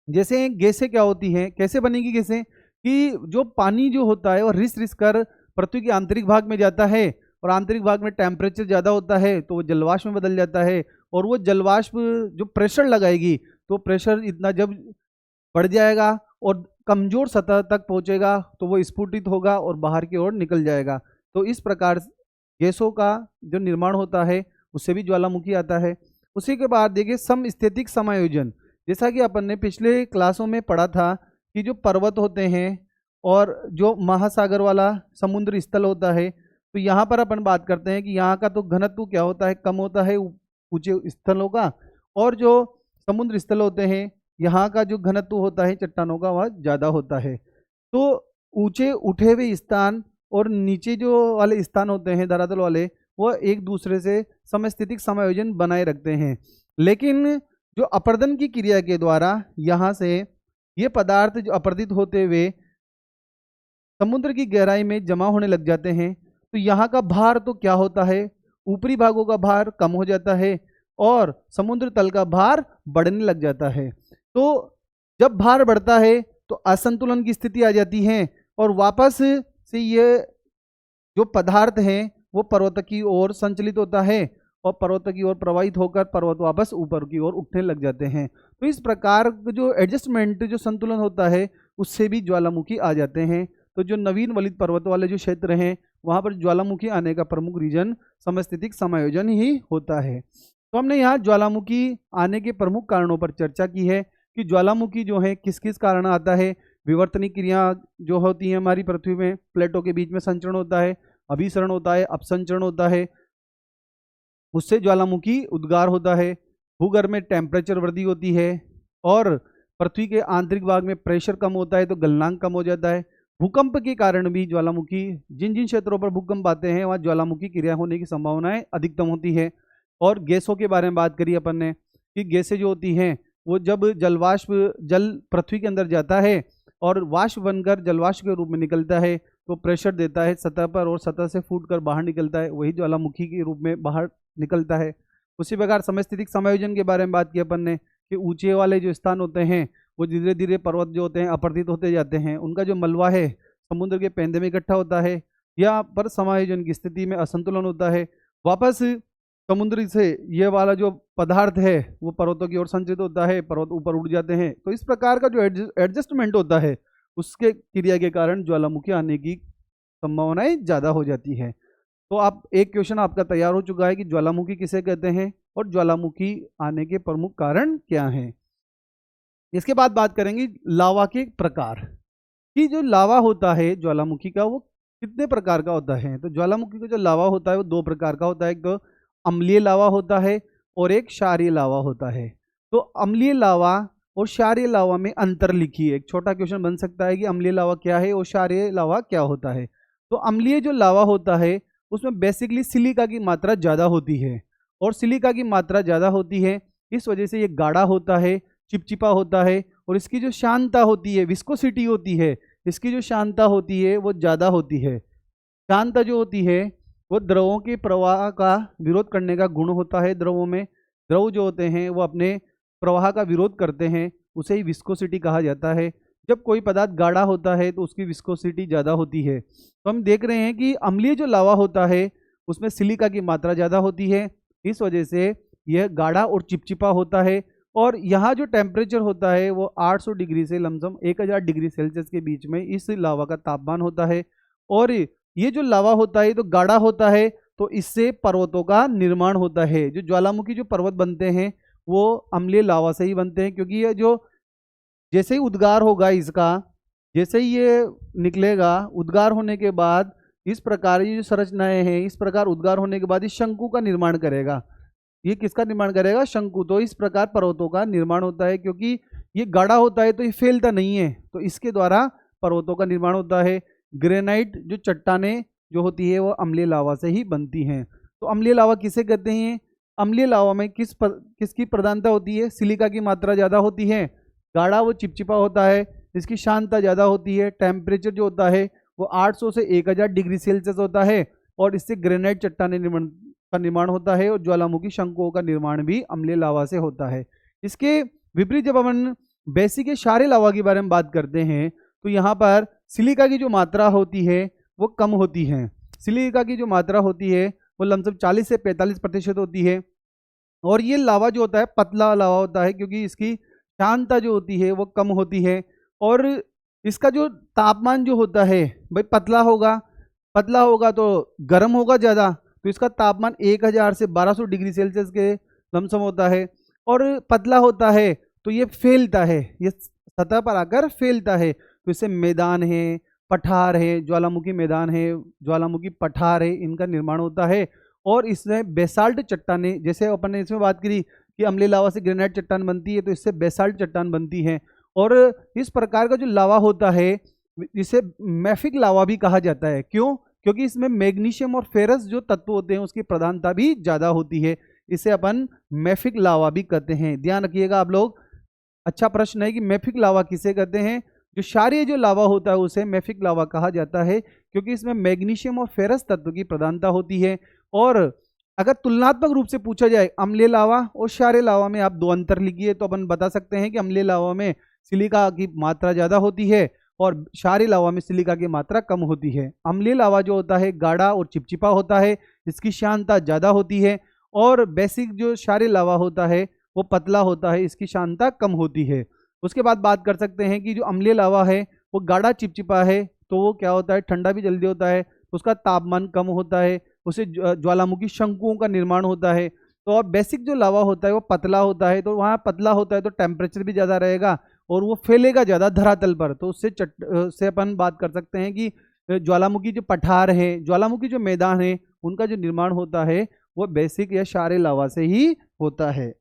जैसे गैसें क्या होती हैं, कैसे बनेगी गैसें, कि जो पानी जो होता है वो रिस रिस कर पृथ्वी के आंतरिक भाग में जाता है, और आंतरिक भाग में टेम्परेचर ज़्यादा होता है तो वो जलवाष्प में बदल जाता है, और वो जलवाष्प जो प्रेशर लगाएगी तो प्रेशर इतना जब बढ़ जाएगा और कमजोर सतह तक पहुंचेगा तो वो स्फुटित होगा और बाहर की ओर निकल जाएगा। तो इस प्रकार गैसों का जो निर्माण होता है उससे भी ज्वालामुखी आता है। उसी के बाद देखिए समस्थैतिक समायोजन। जैसा कि अपन ने पिछले क्लासों में पढ़ा था कि जो पर्वत होते हैं और जो महासागर वाला समुद्र स्थल होता है, तो यहाँ पर अपन बात करते हैं कि यहाँ का तो घनत्व क्या होता है, कम होता है ऊंचे स्थलों का, और जो समुद्र स्थल होते हैं यहाँ का जो घनत्व होता है चट्टानों का वह ज़्यादा होता है। तो ऊंचे उठे हुए स्थान और नीचे जो वाले स्थान होते हैं धरातल वाले, वह एक दूसरे से समस्थैतिक समायोजन बनाए रखते हैं। लेकिन जो अपर्दन की क्रिया के द्वारा यहाँ से ये पदार्थ जो अपरदित होते हुए समुद्र की गहराई में जमा होने लग जाते हैं, तो यहाँ का भार तो क्या होता है, ऊपरी भागों का भार कम हो जाता है और समुद्र तल का भार बढ़ने लग जाता है। तो जब भार बढ़ता है तो असंतुलन की स्थिति आ जाती है, और वापस से ये जो पदार्थ है वो पर्वत की ओर संचलित होता है, और पर्वत की ओर प्रवाहित होकर पर्वत वापस ऊपर की ओर उठने लग जाते हैं। तो इस प्रकार जो एडजस्टमेंट जो संतुलन होता है उससे भी ज्वालामुखी आ जाते हैं। तो जो नवीन वलित पर्वत वाले जो क्षेत्र हैं वहाँ पर ज्वालामुखी आने का प्रमुख रीजन समस्थैतिक समायोजन ही होता है। तो हमने यहाँ ज्वालामुखी आने के प्रमुख कारणों पर चर्चा की है कि ज्वालामुखी जो है किस किस कारण आता है। विवर्तनिक क्रिया जो होती है हमारी पृथ्वी में, प्लेटों के बीच में संचरण होता है, अभिसरण होता है, अपसंचरण होता है, उससे ज्वालामुखी उद्गार होता है। भूगर्भ में टेम्परेचर वृद्धि होती है, और पृथ्वी के आंतरिक भाग में प्रेशर कम होता है तो गलनांक कम हो जाता है। भूकंप के कारण भी ज्वालामुखी, जिन जिन क्षेत्रों पर भूकंप आते हैं वहाँ ज्वालामुखी क्रिया होने की संभावनाएं अधिकतम होती है। और गैसों के बारे में बात करी अपन ने कि गैसें जो होती हैं वो जब जलवाष्प जल पृथ्वी के अंदर जाता है और वाष्प बनकर जलवाष्प के रूप में निकलता है तो प्रेशर देता है सतह पर, और सतह से फूट कर बाहर निकलता है, वही ज्वालामुखी के रूप में बाहर निकलता है। उसी प्रकार समस्थैतिक समायोजन के बारे में बात की अपन ने कि ऊंचे वाले जो स्थान होते हैं वो धीरे धीरे पर्वत जो होते हैं अपरदित होते जाते हैं, उनका जो मलबा है समुद्र के पेंदे में इकट्ठा होता है, या पर समायोजन की स्थिति में असंतुलन होता है, वापस समुद्र से ये वाला जो पदार्थ है वो पर्वतों की ओर संचित होता है, पर्वत ऊपर उड़ जाते हैं। तो इस प्रकार का जो एडजस्टमेंट होता है उसके क्रिया के कारण ज्वालामुखी आने की संभावनाएं ज़्यादा हो जाती है। तो आप एक क्वेश्चन आपका तैयार हो चुका है कि ज्वालामुखी किसे कहते हैं और ज्वालामुखी आने के प्रमुख कारण क्या हैं। इसके बाद बात करेंगे लावा के प्रकार कि जो लावा होता है ज्वालामुखी का वो कितने प्रकार का होता है। तो ज्वालामुखी का जो लावा होता है वो दो प्रकार का होता है, एक अम्लीय लावा होता है और एक क्षारीय लावा होता है। तो अम्लीय लावा और क्षारीय लावा में अंतर लिखिए। एक छोटा क्वेश्चन बन सकता है कि अम्लीय लावा क्या है और क्षारीय लावा क्या होता है। तो अम्लीय जो लावा होता है उसमें बेसिकली सिलिका की मात्रा ज़्यादा होती है, और सिलिका की मात्रा ज़्यादा होती है इस वजह से ये गाढ़ा होता है, चिपचिपा होता है, और इसकी जो शांतता होती है, विस्कोसिटी होती है, इसकी जो शांतता होती है वो ज़्यादा होती है। शांतता जो होती है वो द्रवों के प्रवाह का विरोध करने का गुण होता है। द्रवों में द्रव जो होते हैं वो अपने प्रवाह का विरोध करते हैं, उसे ही विस्कोसिटी कहा जाता है। जब कोई पदार्थ गाढ़ा होता है तो उसकी विस्कोसिटी ज़्यादा होती है। तो हम देख रहे हैं कि अम्लीय जो लावा होता है उसमें सिलिका की मात्रा ज़्यादा होती है, इस वजह से यह गाढ़ा और चिपचिपा होता है। और यहाँ जो टेम्परेचर होता है वो 800 डिग्री से लमसम 1000 डिग्री सेल्सियस के बीच में इस लावा का तापमान होता है। और ये जो लावा होता है तो गाढ़ा होता है, तो इससे पर्वतों का निर्माण होता है। जो ज्वालामुखी जो पर्वत बनते हैं वो अम्लीय लावा से ही बनते हैं, क्योंकि ये जो जैसे ही उद्गार होगा इसका, जैसे ही ये निकलेगा, उद्गार होने के बाद इस प्रकार ये जो संरचनाएं हैं, इस प्रकार उद्गार होने के बाद इस शंकु का निर्माण करेगा। ये किसका निर्माण करेगा? शंकु। तो इस प्रकार पर्वतों का निर्माण होता है, क्योंकि ये गाढ़ा होता है तो ये फैलता नहीं है, तो इसके द्वारा पर्वतों का निर्माण होता है। ग्रेनाइट जो चट्टानें जो होती है वो अम्लीय लावा से ही बनती हैं। तो अम्लीय लावा किसे कहते हैं? अम्लीय लावा में किसकी प्रधानता होती है? सिलिका की मात्रा ज़्यादा होती है, गाढ़ा वो चिपचिपा होता है, इसकी शांतता ज़्यादा होती है, टेम्परेचर जो होता है वो 800 से 1000 डिग्री सेल्सियस होता है, और इससे ग्रेनाइट चट्टानें का निर्माण होता है, और ज्वालामुखी शंकुओं का निर्माण भी अम्लीय लावा से होता है। इसके विपरीत जब अपन बेसिक क्षारीय लावा के बारे में बात करते हैं तो यहाँ पर सिलिका की जो मात्रा होती है वो कम होती है। सिलिका की जो मात्रा होती है वो लमसम 40 से 45% होती है, और ये लावा जो होता है पतला लावा होता है, क्योंकि इसकी शांतता जो होती है वो कम होती है। और इसका जो तापमान जो होता है भाई पतला होगा तो गर्म होगा ज़्यादा, तो इसका तापमान 1000 से 1200 डिग्री सेल्सियस के लमसम होता है। और पतला होता है तो ये फैलता है, ये सतह पर आकर फैलता है, तो इससे मैदान है, पठार है, ज्वालामुखी मैदान है, ज्वालामुखी पठार है, इनका निर्माण होता है। और इसमें बेसाल्ट चट्टानें, जैसे अपन ने इसमें बात करी कि अम्लीय लावा से ग्रेनाइट चट्टान बनती है, तो इससे बेसाल्ट चट्टान बनती है। और इस प्रकार का जो लावा होता है इसे मैफिक लावा भी कहा जाता है। क्यों? क्योंकि इसमें मैग्नीशियम और फेरस जो तत्व होते हैं उसकी प्रधानता भी ज़्यादा होती है, इसे अपन मैफिक लावा भी कहते हैं। ध्यान रखिएगा आप लोग, अच्छा प्रश्न है कि मैफिक लावा किसे कहते हैं? जो क्षारीय जो लावा होता है उसे मैफिक लावा कहा जाता है, क्योंकि इसमें मैग्नीशियम और फेरस तत्व की प्रधानता होती है। और अगर तुलनात्मक रूप से पूछा जाए अम्लीय लावा और क्षारीय लावा में आप दो अंतर लिखिए, तो अपन बता सकते हैं कि अम्लीय लावा में सिलिका की मात्रा ज़्यादा होती है और क्षारीय लावा में सिलिका की मात्रा कम होती है। अम्लीय लावा जो होता है गाढ़ा और चिपचिपा होता है, इसकी शांतता ज़्यादा होती है, और बेसिक जो क्षारीय लावा होता है वो पतला होता है, इसकी शांतता कम होती है। उसके बाद बात कर सकते हैं कि जो अम्लीय लावा है वो गाढ़ा चिपचिपा है, तो वो क्या होता है, ठंडा भी जल्दी होता है, उसका तापमान कम होता है, उसे ज्वालामुखी शंकुओं का निर्माण होता है। तो और बेसिक जो लावा होता है वो पतला होता है, तो वहाँ पतला होता है तो टेम्परेचर भी ज़्यादा रहेगा और वो फैलेगा ज़्यादा धरातल पर, तो उससे से अपन बात कर सकते हैं कि ज्वालामुखी जो पठार है, ज्वालामुखी जो मैदान है, उनका जो निर्माण होता है वो बेसिक या क्षारीय लावा से ही होता है।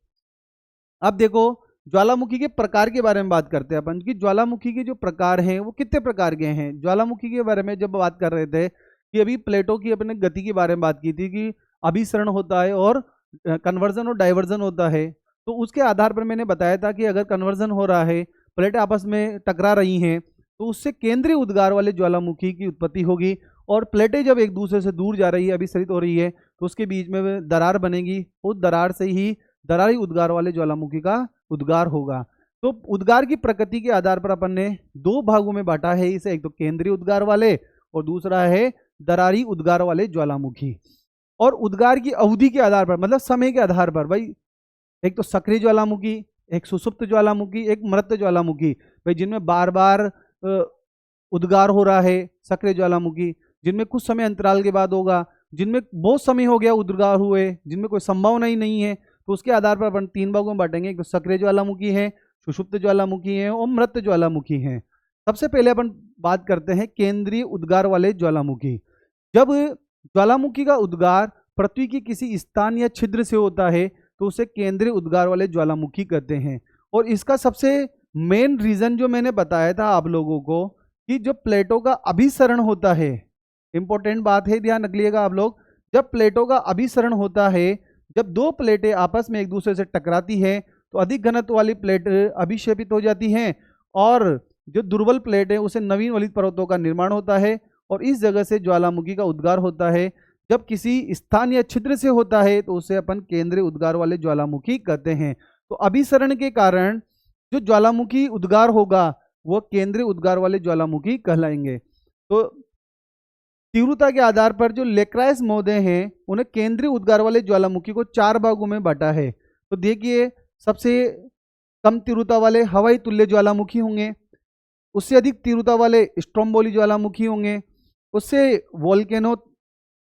अब देखो ज्वालामुखी के प्रकार के बारे में बात करते हैं अपन कि ज्वालामुखी के जो प्रकार हैं वो कितने प्रकार के हैं। ज्वालामुखी के बारे में जब बात कर रहे थे कि अभी प्लेटो की अपने गति के बारे में बात की थी कि अभिसरण होता है और कन्वर्जन और डाइवर्जन होता है, तो उसके आधार पर मैंने बताया था कि अगर कन्वर्जन हो रहा है, प्लेटें आपस में टकरा रही हैं, तो उससे केंद्रीय उद्गार वाले ज्वालामुखी की उत्पत्ति होगी, और प्लेटें जब एक दूसरे से दूर जा रही है, अभिसरित हो रही है, तो उसके बीच में दरार बनेगी, उस दरार से ही दरारी उद्गार वाले ज्वालामुखी का उद्गार होगा। तो उद्गार की प्रकृति के आधार पर अपन ने दो भागों में बांटा है इसे, एक तो केंद्रीय उद्गार वाले और दूसरा है दरारी उद्गार वाले ज्वालामुखी। और उद्गार की अवधि के आधार पर, मतलब समय के आधार पर, भाई एक तो सक्रिय ज्वालामुखी, एक सुसुप्त ज्वालामुखी, एक मृत ज्वालामुखी, भाई जिनमें बार बार उद्गार हो रहा है, सक्रिय ज्वालामुखी, जिनमें कुछ समय अंतराल के बाद होगा, जिनमें बहुत समय हो गया उद्गार हुए, जिनमें कोई संभावना ही नहीं है, तो उसके आधार पर अपन तीन भागों में बांटेंगे, एक तो सक्रिय ज्वालामुखी है, सुषुप्त ज्वालामुखी है और मृत ज्वालामुखी है। सबसे पहले अपन बात करते हैं केंद्रीय उद्गार वाले ज्वालामुखी। जब ज्वालामुखी का उद्गार पृथ्वी के किसी स्थान या छिद्र से होता है तो उसे केंद्रीय उद्गार वाले ज्वालामुखी कहते हैं। और इसका सबसे मेन रीजन जो मैंने बताया था आप लोगों को कि जो प्लेटों का अभिसरण होता है, इंपॉर्टेंट बात है, ध्यान रखिएगा आप लोग, जब प्लेटों का अभिसरण होता है, जब दो प्लेटें आपस में एक दूसरे से टकराती है तो अधिक घनत्व वाली प्लेट अभिक्षेपित हो जाती हैं, और जो दुर्बल प्लेट है उसे नवीन वलित पर्वतों का निर्माण होता है, और इस जगह से ज्वालामुखी का उद्गार होता है। जब किसी स्थान या छिद्र से होता है तो उसे अपन केंद्रीय उद्गार वाले ज्वालामुखी कहते हैं। तो अभिसरण के कारण जो ज्वालामुखी उद्गार होगा वो केंद्रीय उद्गार वाले ज्वालामुखी कहलाएंगे। तो तीव्रता के आधार पर जो लेक्राइस महोदय हैं उन्हें केंद्रीय उद्गार वाले ज्वालामुखी को 4 भागों में बांटा है। तो देखिए, सबसे कम तीव्रता वाले हवाई तुल्य ज्वालामुखी होंगे, उससे अधिक तीव्रता वाले स्ट्रोम्बोली ज्वालामुखी होंगे, उससे वोल्केनो,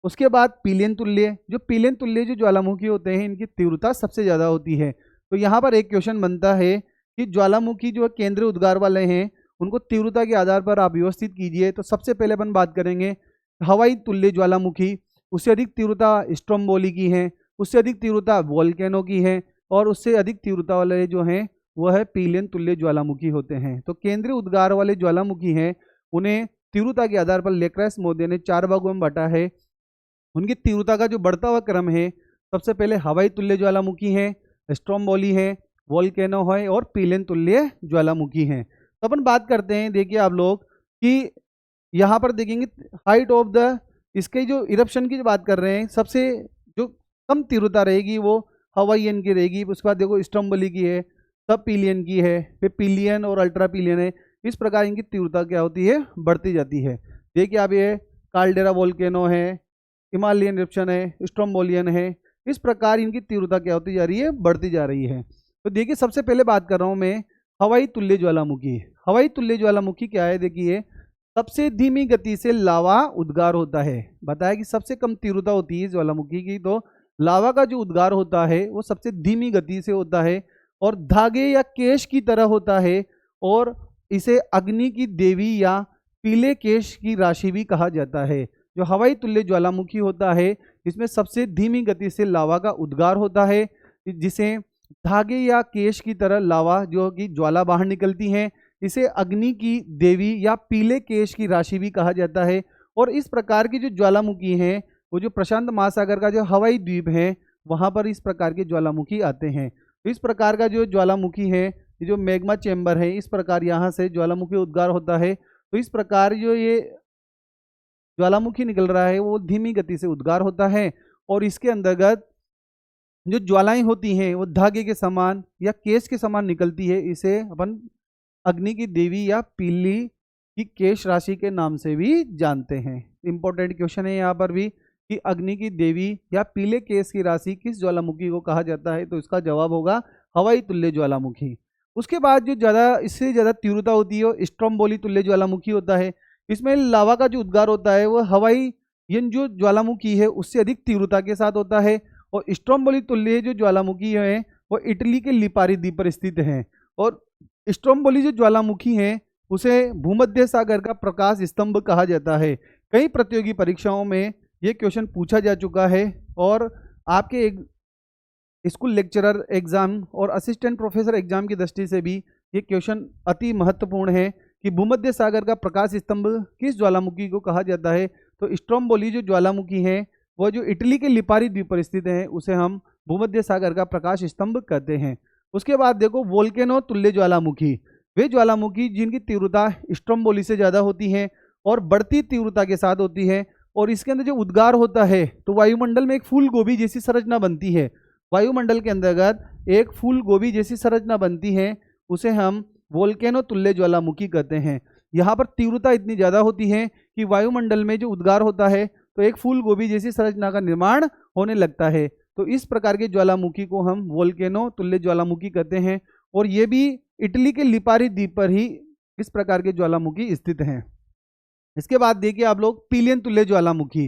उसके बाद पीलियन तुल्य। जो पीलियन तुल्य जो ज्वालामुखी होते हैं इनकी तीव्रता सबसे ज़्यादा होती है। तो यहाँ पर एक क्वेश्चन बनता है कि ज्वालामुखी जो केंद्रीय उद्गार वाले हैं उनको तीव्रता के आधार पर आप व्यवस्थित कीजिए। तो सबसे पहले अपन बात करेंगे हवाई तुल्य ज्वालामुखी, उससे अधिक तीव्रता स्ट्रोम्बोली की है, उससे अधिक तीव्रता वोल्केनो की है, और उससे अधिक तीव्रता वाले जो हैं वह है पीलियन तुल्य ज्वालामुखी होते हैं। तो केंद्रीय उद्गार वाले ज्वालामुखी हैं उन्हें तीव्रता के आधार पर लेक्राइस महोदय ने 4 भागों में बांटा है। उनकी तीव्रता का जो बढ़ता हुआ क्रम है, सबसे पहले हवाई तुल्य ज्वालामुखी है, स्ट्रोम्बोली है, वोल्केनो है और पीलियन तुल्य ज्वालामुखी हैं। तो अपन बात करते हैं, देखिए आप लोग कि यहाँ पर देखेंगे हाइट ऑफ द, इसके जो इरप्शन की बात कर रहे हैं, सबसे जो कम तीव्रता रहेगी वो हवाईयन की रहेगी। उसके बाद देखो स्ट्रोम्बोली की है, सब पीलियन की है, फिर पीलियन और अल्ट्रा पीलियन है। इस प्रकार इनकी तीव्रता क्या होती है, बढ़ती जाती है। देखिए आप, ये काल्डेरा वोल्केनो है, हिमालयन इरप्शन है, स्ट्रोम्बोलियन है, इस प्रकार इनकी तीव्रता क्या होती जा रही है, बढ़ती जा रही है। तो देखिए सबसे पहले बात कर रहा हूँ मैं हवाई तुल्य ज्वालामुखी। हवाई तुल्य ज्वालामुखी क्या है, देखिए सबसे धीमी गति से लावा उद्गार होता है। बताया कि सबसे कम तीव्रता होती है ज्वालामुखी की, तो लावा का जो उद्गार होता है वो सबसे धीमी गति से होता है और धागे या केश की तरह होता है, और इसे अग्नि की देवी या पीले केश की राशि भी कहा जाता है। जो हवाई तुल्य ज्वालामुखी होता है इसमें सबसे धीमी गति से लावा का उद्गार होता है, जिसे धागे या केश की तरह लावा जो कि ज्वाला बाहर निकलती है, इसे अग्नि की देवी या पीले केश की राशि भी कहा जाता है। और इस प्रकार की जो ज्वालामुखी हैं वो जो प्रशांत महासागर का जो हवाई द्वीप है वहाँ पर इस प्रकार के ज्वालामुखी आते हैं। तो इस प्रकार का जो ज्वालामुखी है, ये जो मैग्मा चेम्बर है, इस प्रकार यहाँ से ज्वालामुखी उद्गार होता है। तो इस प्रकार जो ये ज्वालामुखी निकल रहा है वो धीमी गति से उद्गार होता है, और इसके अंतर्गत जो ज्वालाएं होती हैं वो धागे के समान या केश के समान निकलती है। इसे अपन अग्नि की देवी या पीली की केश राशि के नाम से भी जानते हैं। इंपॉर्टेंट क्वेश्चन है यहाँ पर भी कि अग्नि की देवी या पीले केश की राशि किस ज्वालामुखी को कहा जाता है, तो इसका जवाब होगा हवाई तुल्य ज्वालामुखी। उसके बाद जो ज़्यादा, इससे ज़्यादा तीव्रता होती है वो स्ट्रोम्बोली तुल्य ज्वालामुखी होता है। इसमें लावा का जो उद्गार होता है वो हवाई यन जो ज्वालामुखी है उससे अधिक तीव्रता के साथ होता है, और स्ट्रोम्बोली तुल्य जो ज्वालामुखी है वो इटली के लिपारी द्वीप पर स्थित है। और स्ट्रोम्बोली जो ज्वालामुखी है उसे भूमध्य सागर का प्रकाश स्तंभ कहा जाता है। कई प्रतियोगी परीक्षाओं में ये क्वेश्चन पूछा जा चुका है, और आपके स्कूल लेक्चरर एग्जाम और असिस्टेंट प्रोफेसर एग्जाम की दृष्टि से भी ये क्वेश्चन अति महत्वपूर्ण है कि भूमध्य सागर का प्रकाश स्तंभ किस ज्वालामुखी को कहा जाता है। तो स्ट्रोम्बोली जो ज्वालामुखी है वह जो इटली के लिपारी द्वीप पर स्थित है उसे हम भूमध्य सागर का प्रकाश स्तंभ कहते हैं। उसके बाद देखो वोल्केनो तुल्य ज्वालामुखी, वे ज्वालामुखी जिनकी तीव्रता स्ट्रोम्बोली से ज़्यादा होती है और बढ़ती तीव्रता के साथ होती है, और इसके अंदर जो उद्गार होता है तो वायुमंडल में एक फूल गोभी जैसी संरचना बनती है। वायुमंडल के अंतर्गत एक फूल गोभी जैसी संरचना बनती है, उसे हम वोल्केनो तुल्य ज्वालामुखी कहते हैं। यहाँ पर तीव्रता इतनी ज़्यादा होती है कि वायुमंडल में जो उद्गार होता है तो एक फूल गोभी जैसी संरचना का निर्माण होने लगता है। तो इस प्रकार के ज्वालामुखी को हम वोल्केनो तुल्य ज्वालामुखी कहते हैं, और ये भी इटली के लिपारी द्वीप पर ही इस प्रकार के ज्वालामुखी स्थित हैं। इसके बाद देखिए आप लोग पीलियन तुल्य ज्वालामुखी,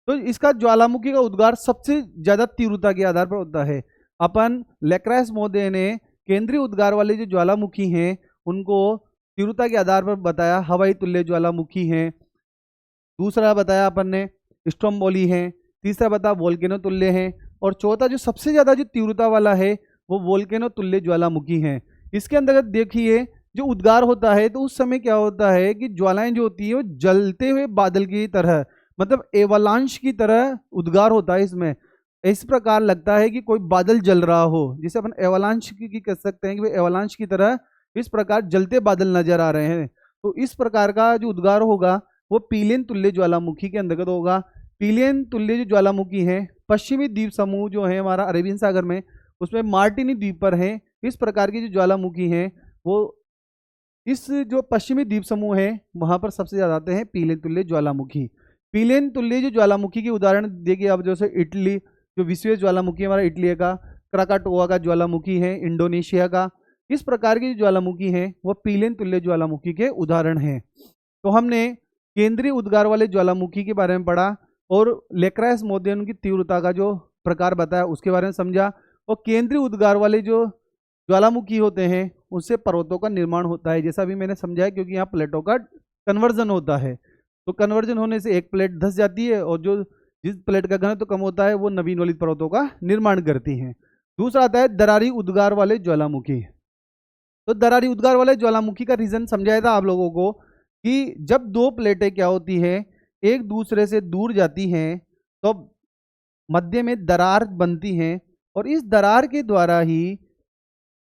तो इसका ज्वालामुखी का उद्गार सबसे ज़्यादा तीव्रता के आधार पर होता है। अपन लेक्राइस महोदय ने केंद्रीय उद्गार वाले जो ज्वालामुखी हैं उनको तीव्रता के आधार पर बताया, हवाई तुल्य ज्वालामुखी हैं, दूसरा बताया अपन ने स्ट्रोम्बोली है, तीसरा बताया वोल्केनो तुल्य है, और चौथा जो सबसे ज़्यादा जो तीव्रता वाला है वो वोल्केनो तुल्य ज्वालामुखी है। इसके अंतर्गत देखिए जो उद्गार होता है तो उस समय क्या होता है कि ज्वालाएं जो होती है वो जलते हुए बादल की तरह, मतलब एवालांश की तरह उद्गार होता है। इसमें इस प्रकार लगता है कि कोई बादल जल रहा हो, जिसे अपन एवालांश की कह सकते हैं कि एवालांश की तरह इस प्रकार जलते बादल नजर आ रहे हैं। तो इस प्रकार का जो उद्गार होगा वो पीलियन तुल्य ज्वालामुखी के अंतर्गत होगा। पीलियन तुल्य जो ज्वालामुखी है पश्चिमी द्वीप समूह जो है हमारा अरेबियन सागर में, उसमें मार्टिनी द्वीप पर है। इस प्रकार की जो ज्वालामुखी हैं वो इस जो पश्चिमी द्वीप समूह है वहाँ पर सबसे ज़्यादा आते हैं पीलियन तुल्य ज्वालामुखी। पीलेन तुल्य जो ज्वालामुखी के उदाहरण देखिए अब, जैसे इटली जो विश्व ज्वालामुखी हमारा इटली का, क्राकाटोआ का ज्वालामुखी है इंडोनेशिया का, इस प्रकार की जो ज्वालामुखी है वो पीलेन तुल्य ज्वालामुखी के उदाहरण हैं। तो हमने केंद्रीय उद्गार वाले ज्वालामुखी के बारे में पढ़ा और लेक्राइस मोदेन की तीव्रता का जो प्रकार बताया उसके बारे में समझा। और केंद्रीय उद्गार वाले जो ज्वालामुखी होते हैं उससे पर्वतों का निर्माण होता है, जैसा भी मैंने समझाया, क्योंकि यहाँ प्लेटों का कन्वर्जन होता है। तो कन्वर्जन होने से एक प्लेट धंस जाती है और जो जिस प्लेट का घनत्व कम होता है वो नवीनवलित पर्वतों का निर्माण करती हैं। दूसरा आता है दरारी उद्गार वाले ज्वालामुखी। तो दरारी उद्गार वाले ज्वालामुखी का रीजन समझाया था आप लोगों को कि जब दो प्लेटें क्या होती है एक दूसरे से दूर जाती हैं तो मध्य में दरार बनती है और इस दरार के द्वारा ही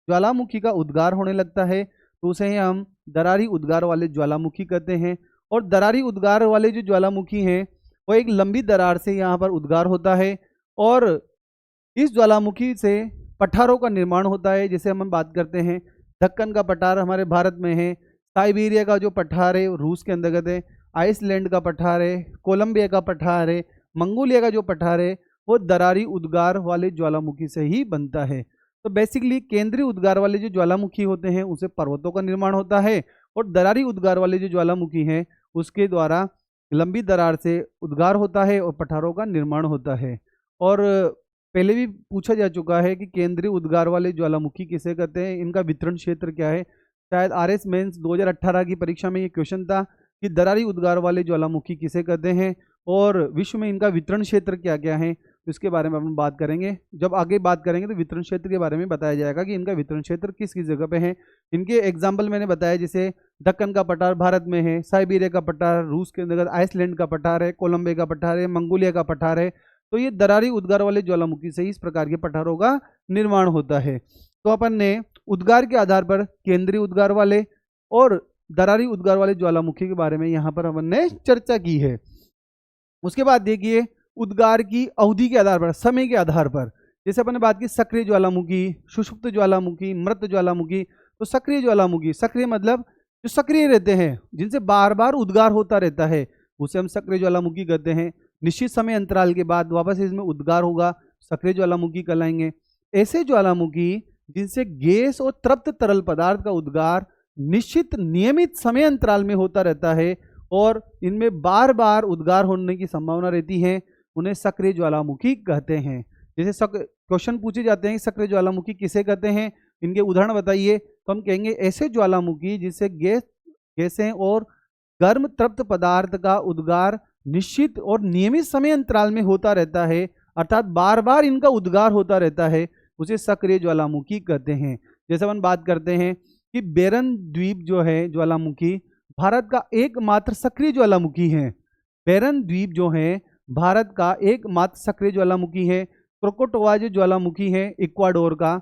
ज्वालामुखी का उद्गार होने लगता है, तो उसे हम दरारी उद्गार वाले ज्वालामुखी कहते हैं। और दरारी उद्गार वाले जो ज्वालामुखी हैं वो एक लंबी दरार से यहाँ पर उद्गार होता है और इस ज्वालामुखी से पठारों का निर्माण होता है। जैसे हम बात करते हैं दक्कन का पठार हमारे भारत में है, साइबेरिया का जो पठार है रूस के अंतर्गत है, आइसलैंड का पठार है, कोलंबिया का पठार है, मंगोलिया का जो पठार है वो दरारी उद्गार वाले ज्वालामुखी से ही बनता है। तो बेसिकली केंद्रीय उद्गार वाले जो ज्वालामुखी होते हैं उसे पर्वतों का निर्माण होता है और दरारी उद्गार वाले जो ज्वालामुखी हैं उसके द्वारा लंबी दरार से उद्गार होता है और पठारों का निर्माण होता है। और पहले भी पूछा जा चुका है कि केंद्रीय उद्गार वाले ज्वालामुखी किसे कहते हैं, इनका वितरण क्षेत्र क्या है। शायद RS मेंस 2018 की परीक्षा में ये क्वेश्चन था कि दरारी उद्गार वाले ज्वालामुखी किसे कहते हैं और विश्व में इनका वितरण क्षेत्र क्या क्या है, तो इसके बारे में हम बात करेंगे। जब आगे बात करेंगे तो वितरण क्षेत्र के बारे में बताया जाएगा कि इनका वितरण क्षेत्र किस किस जगह पे है। इनके एग्जाम्पल मैंने बताया, जैसे दक्कन का पठार भारत में है, साइबेरिया का पठार रूस के अंतर्गत, आइसलैंड का पठार है, कोलंबिया का पठार है, मंगोलिया का पठार है। तो ये दरारी उद्गार वाले ज्वालामुखी से ही इस प्रकार के पठारों का निर्माण होता है। तो अपन ने उद्गार के आधार पर केंद्रीय उद्गार वाले और दरारी उद्गार वाले ज्वालामुखी के बारे में यहाँ पर अपन ने चर्चा की है। उसके बाद देखिए उद्गार की अवधि के आधार पर, समय के आधार पर, जैसे अपन ने बात की सक्रिय ज्वालामुखी, सुषुप्त ज्वालामुखी, मृत ज्वालामुखी। तो सक्रिय ज्वालामुखी, सक्रिय मतलब जो सक्रिय रहते हैं जिनसे बार बार उद्गार होता रहता है उसे हम सक्रिय ज्वालामुखी कहते हैं। निश्चित समय अंतराल के बाद वापस इसमें उद्गार होगा, सक्रिय ज्वालामुखी कहलाएंगे। ऐसे ज्वालामुखी जिनसे गैस और तृप्त तरल पदार्थ का उद्गार निश्चित नियमित समय अंतराल में होता रहता है और इनमें बार बार उद्गार होने की संभावना रहती है, उन्हें सक्रिय ज्वालामुखी कहते हैं। जैसे क्वेश्चन पूछे जाते हैं सक्रिय ज्वालामुखी किसे कहते हैं, इनके उदाहरण बताइए, तो हम कहेंगे ऐसे ज्वालामुखी जिससे गैसें और गर्म तृप्त पदार्थ का उद्गार निश्चित और नियमित समय अंतराल में होता रहता है, अर्थात बार बार इनका उद्गार होता रहता है, उसे सक्रिय ज्वालामुखी कहते हैं। जैसे हम बात करते हैं कि बेरन द्वीप जो है ज्वालामुखी भारत का एकमात्र सक्रिय ज्वालामुखी है। बेरन द्वीप जो है भारत का एकमात्र सक्रिय ज्वालामुखी है। क्राकाटोआ जो ज्वालामुखी है इक्वाडोर का,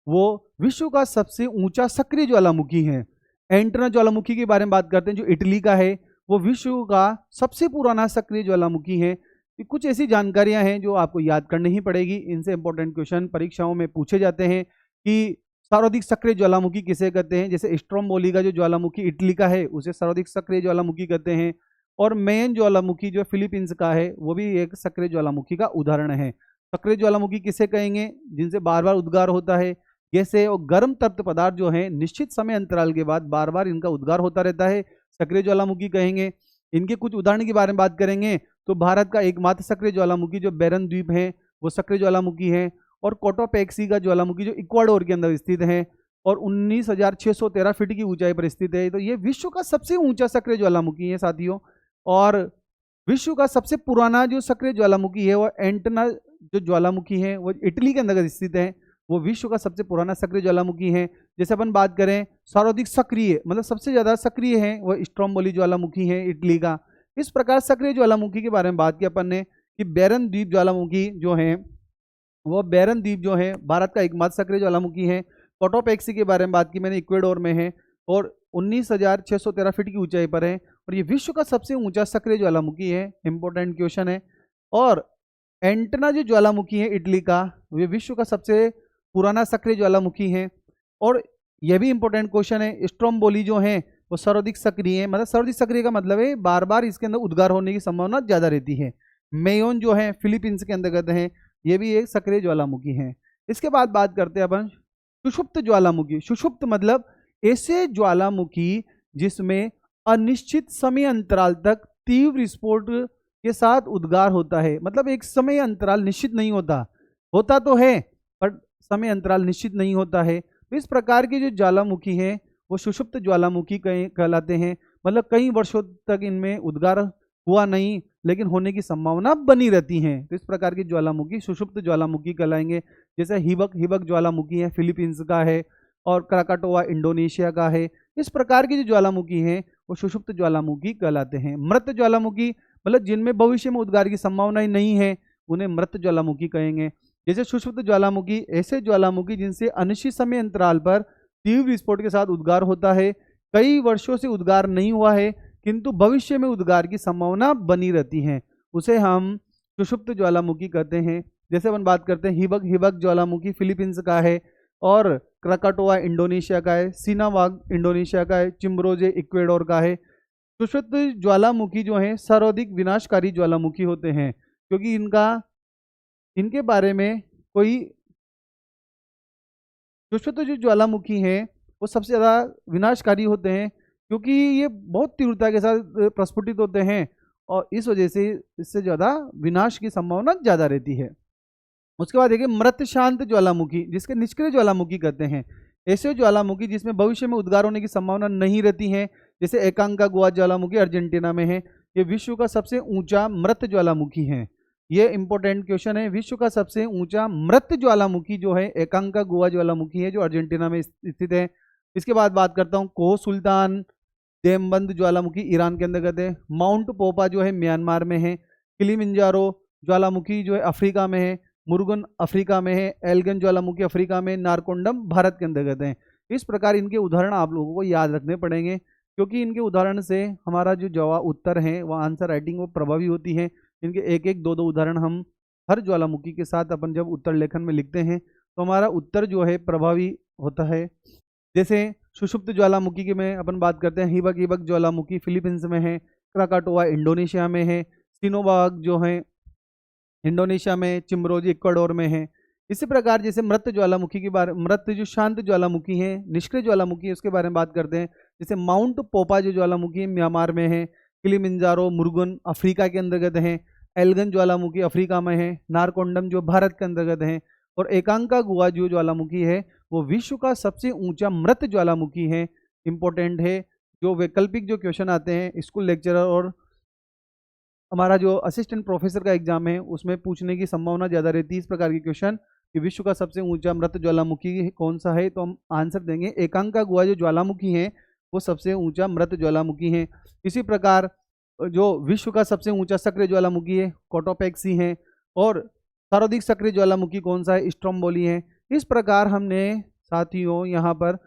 वो विश्व का सबसे ऊंचा सक्रिय ज्वालामुखी है। एंटना ज्वालामुखी के बारे में बात करते हैं जो इटली का है, वो विश्व का सबसे पुराना सक्रिय ज्वालामुखी है। कुछ ऐसी जानकारियां हैं जो आपको याद करनी ही पड़ेगी, इनसे इंपॉर्टेंट क्वेश्चन परीक्षाओं में पूछे जाते हैं कि सर्वाधिक सक्रिय ज्वालामुखी किसे कहते हैं। जैसे स्ट्रोम्बोली का जो ज्वालामुखी इटली का है उसे सर्वाधिक सक्रिय ज्वालामुखी कहते हैं और मेन ज्वालामुखी जो फिलीपींस का है वो भी एक सक्रिय ज्वालामुखी का उदाहरण है। सक्रिय ज्वालामुखी किसे कहेंगे, जिनसे बार बार उद्गार होता है, गैसें और गर्म तप्त पदार्थ जो है निश्चित समय अंतराल के बाद बार बार इनका उद्गार होता रहता है, सक्रिय ज्वालामुखी कहेंगे। इनके कुछ उदाहरण के बारे में बात करेंगे तो भारत का एकमात्र सक्रिय ज्वालामुखी जो बेरन द्वीप है वो सक्रिय ज्वालामुखी है और कोटोपैक्सी का ज्वालामुखी जो इक्वाडोर के अंदर स्थित है और 19,613 फीट की ऊंचाई पर स्थित है। तो ये विश्व का सबसे ऊंचा सक्रिय ज्वालामुखी है साथियों। और विश्व का सबसे पुराना जो सक्रिय ज्वालामुखी है वो एंटना जो ज्वालामुखी है वो इटली के अंदर स्थित है, वो विश्व का सबसे पुराना सक्रिय ज्वालामुखी है। जैसे अपन बात करें सर्वाधिक सक्रिय मतलब सबसे ज्यादा सक्रिय है वो स्ट्रोम्बोली ज्वालामुखी है इटली का। इस प्रकार सक्रिय ज्वालामुखी के बारे में बात की अपन ने कि बेरन द्वीप ज्वालामुखी जो है वो बेरन द्वीप जो है भारत का एकमात्र सक्रिय ज्वालामुखी है। कोटोपैक्सी के बारे में बात की मैंने, इक्वाडोर में है और 19,613 फीट की ऊंचाई पर है और ये विश्व का सबसे ऊंचा सक्रिय ज्वालामुखी है। इंपॉर्टेंट क्वेश्चन है। और एंटना जो ज्वालामुखी है इटली का, ये विश्व का सबसे पुराना सक्रिय ज्वालामुखी है। और यह भी इंपॉर्टेंट क्वेश्चन है, स्ट्रोम्बोली जो है वो सर्वाधिक सक्रिय है। मतलब सर्वाधिक सक्रिय का मतलब है बार बार इसके अंदर उद्गार होने की संभावना ज़्यादा रहती है। मेयोन जो है फिलीपींस के अंतर्गत है, ये भी एक सक्रिय ज्वालामुखी है। इसके बाद बात करते हैं अपन सुषुप्त ज्वालामुखी। सुषुप्त मतलब ऐसे ज्वालामुखी जिसमें अनिश्चित समय अंतराल तक तीव्र विस्फोट के साथ उद्गार होता है। मतलब एक समय अंतराल निश्चित नहीं होता, होता तो है पर समय अंतराल निश्चित नहीं होता है। तो इस प्रकार की जो ज्वालामुखी है वो सुषुप्त ज्वालामुखी कहलाते हैं। मतलब कई वर्षों तक इनमें उद्गार हुआ नहीं लेकिन होने की संभावना बनी रहती है। तो इस प्रकार की ज्वालामुखी सुषुप्त ज्वालामुखी कहलाएंगे। जैसे हिबक ज्वालामुखी है, फिलीपींस का है, और क्राकाटोआ इंडोनेशिया का है। इस प्रकार की जो ज्वालामुखी है वो सुषुप्त ज्वालामुखी कहलाते हैं। मृत ज्वालामुखी मतलब जिनमें भविष्य में उद्गार की संभावना ही नहीं है, उन्हें मृत ज्वालामुखी कहेंगे। जैसे सुषुप्त ज्वालामुखी ऐसे ज्वालामुखी जिनसे अनिश्चित समय अंतराल पर तीव्र विस्फोट के साथ उद्गार होता है, कई वर्षों से उद्गार नहीं हुआ है किंतु भविष्य में उद्गार की संभावना बनी रहती है, उसे हम सुषुप्त ज्वालामुखी कहते हैं। जैसे अपन बात करते हैं हिबक ज्वालामुखी फिलीपींस का है, और क्राकाटोआ इंडोनेशिया का है, सीनावाग इंडोनेशिया का है, चिम्ब्रोजे इक्वेडोर का है। सुषुप्त ज्वालामुखी जो है सर्वाधिक विनाशकारी ज्वालामुखी होते हैं, क्योंकि इनके बारे में कोई सुषुप्त जो ज्वालामुखी हैं वो सबसे ज़्यादा विनाशकारी होते हैं, क्योंकि ये बहुत तीव्रता के साथ प्रस्फुटित होते हैं और इस वजह से इससे ज़्यादा विनाश की संभावना ज़्यादा रहती है। उसके बाद देखिए मृत शांत ज्वालामुखी, जिसके निष्क्रिय ज्वालामुखी कहते हैं। ऐसे ज्वालामुखी जिसमें भविष्य में उद्गार होने की संभावना नहीं रहती है, जैसे एकांकागुआ ज्वालामुखी अर्जेंटीना में है। ये विश्व का सबसे ऊंचा मृत ज्वालामुखी है। ये इंपॉर्टेंट क्वेश्चन है। विश्व का सबसे ऊंचा मृत ज्वालामुखी जो है एकांकागुआ ज्वालामुखी है, जो अर्जेंटीना में स्थित है। इसके बाद बात करता हूँ कोह सुल्तान देमबंद ज्वालामुखी ईरान के अंतर्गत है। माउंट पोपा जो है म्यांमार में है। किलिमंजारो ज्वालामुखी जो है अफ्रीका में है। मुरुगन अफ्रीका में है। एल्गन ज्वालामुखी अफ्रीका में। नारकोंडम भारत के अंतर्गत है। इस प्रकार इनके उदाहरण आप लोगों को याद रखने पड़ेंगे, क्योंकि इनके उदाहरण से हमारा जो जवाब उत्तर है वह आंसर राइटिंग वो प्रभावी होती है। इनके एक एक दो दो उदाहरण हम हर ज्वालामुखी के साथ अपन जब उत्तर लेखन में लिखते हैं तो हमारा उत्तर जो है प्रभावी होता है। जैसे सुषुप्त ज्वालामुखी की में अपन बात करते हैं, हिबक ज्वालामुखी फिलीपींस में है। क्राकाटोआ इंडोनेशिया में है। सिनोवाग जो है इंडोनेशिया में। चिम्ब्रोजी इक्वाडोर में है। इसी प्रकार जैसे मृत ज्वालामुखी के बारे मृत जो शांत ज्वालामुखी है, निष्क्रिय ज्वालामुखी है, उसके बारे में बात करते हैं। जैसे माउंट पोपा जो ज्वालामुखी म्यांमार में है। किलिमंजारो मुरुगन अफ्रीका के अंतर्गत है। एल्गन ज्वालामुखी अफ्रीका में है। नारकोंडम जो भारत के अंतर्गत है। और एकांकागुआ जो ज्वालामुखी है वो विश्व का सबसे ऊंचा मृत ज्वालामुखी है। इंपॉर्टेंट है। जो वैकल्पिक जो क्वेश्चन आते हैं स्कूल लेक्चरर और हमारा जो असिस्टेंट प्रोफेसर का एग्जाम है उसमें पूछने की संभावना ज़्यादा रहती है इस प्रकार के क्वेश्चन कि विश्व का सबसे ऊंचा मृत ज्वालामुखी कौन सा है, तो हम आंसर देंगे एकांकागुआ जो ज्वालामुखी है वो सबसे ऊंचा मृत ज्वालामुखी है। इसी प्रकार जो विश्व का सबसे ऊंचा सक्रिय ज्वालामुखी है कोटोपैक्सी है। और सर्वाधिक सक्रिय ज्वालामुखी कौन सा है, स्ट्रोम्बोली है। इस प्रकार हमने साथियों यहाँ पर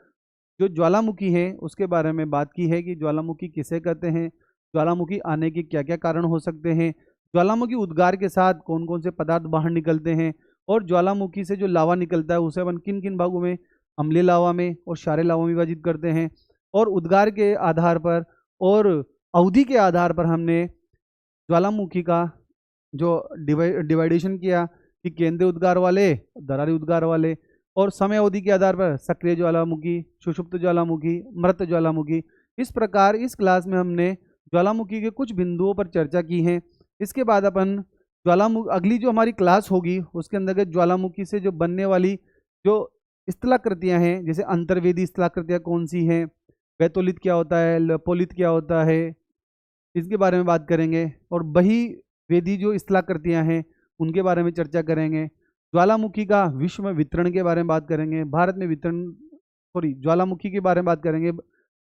जो ज्वालामुखी है उसके बारे में बात की है कि ज्वालामुखी किसे कहते हैं, ज्वालामुखी आने के क्या क्या कारण हो सकते हैं, ज्वालामुखी उद्गार के साथ कौन कौन से पदार्थ बाहर निकलते हैं, और ज्वालामुखी से जो लावा निकलता है उसे अपन किन किन भागों में, अम्लीय लावा में और क्षारीय लावा में विभाजित करते हैं। और उद्गार के आधार पर और अवधि के आधार पर हमने ज्वालामुखी का जो डिवाइडेशन किया कि केंद्रीय उद्गार वाले, दरारी उद्गार वाले, और समय अवधि के आधार पर सक्रिय ज्वालामुखी, सुषुप्त ज्वालामुखी, मृत ज्वालामुखी। इस प्रकार इस क्लास में हमने ज्वालामुखी के कुछ बिंदुओं पर चर्चा की है। इसके बाद अपन ज्वालामुखी अगली जो हमारी क्लास होगी उसके अंदर ज्वालामुखी से जो बनने वाली जो स्थलाकृतियाँ हैं, जैसे अंतर्वेदी स्थलाकृतियाँ कौन सी हैं, बैतोलित क्या होता है, लपोलित क्या होता है, इसके बारे में बात करेंगे। और बहिर्वेदी जो स्थलाकृतियाँ हैं उनके बारे में चर्चा करेंगे। ज्वालामुखी का विश्व में वितरण के बारे में बात करेंगे। भारत में वितरण ज्वालामुखी के बारे में बात करेंगे,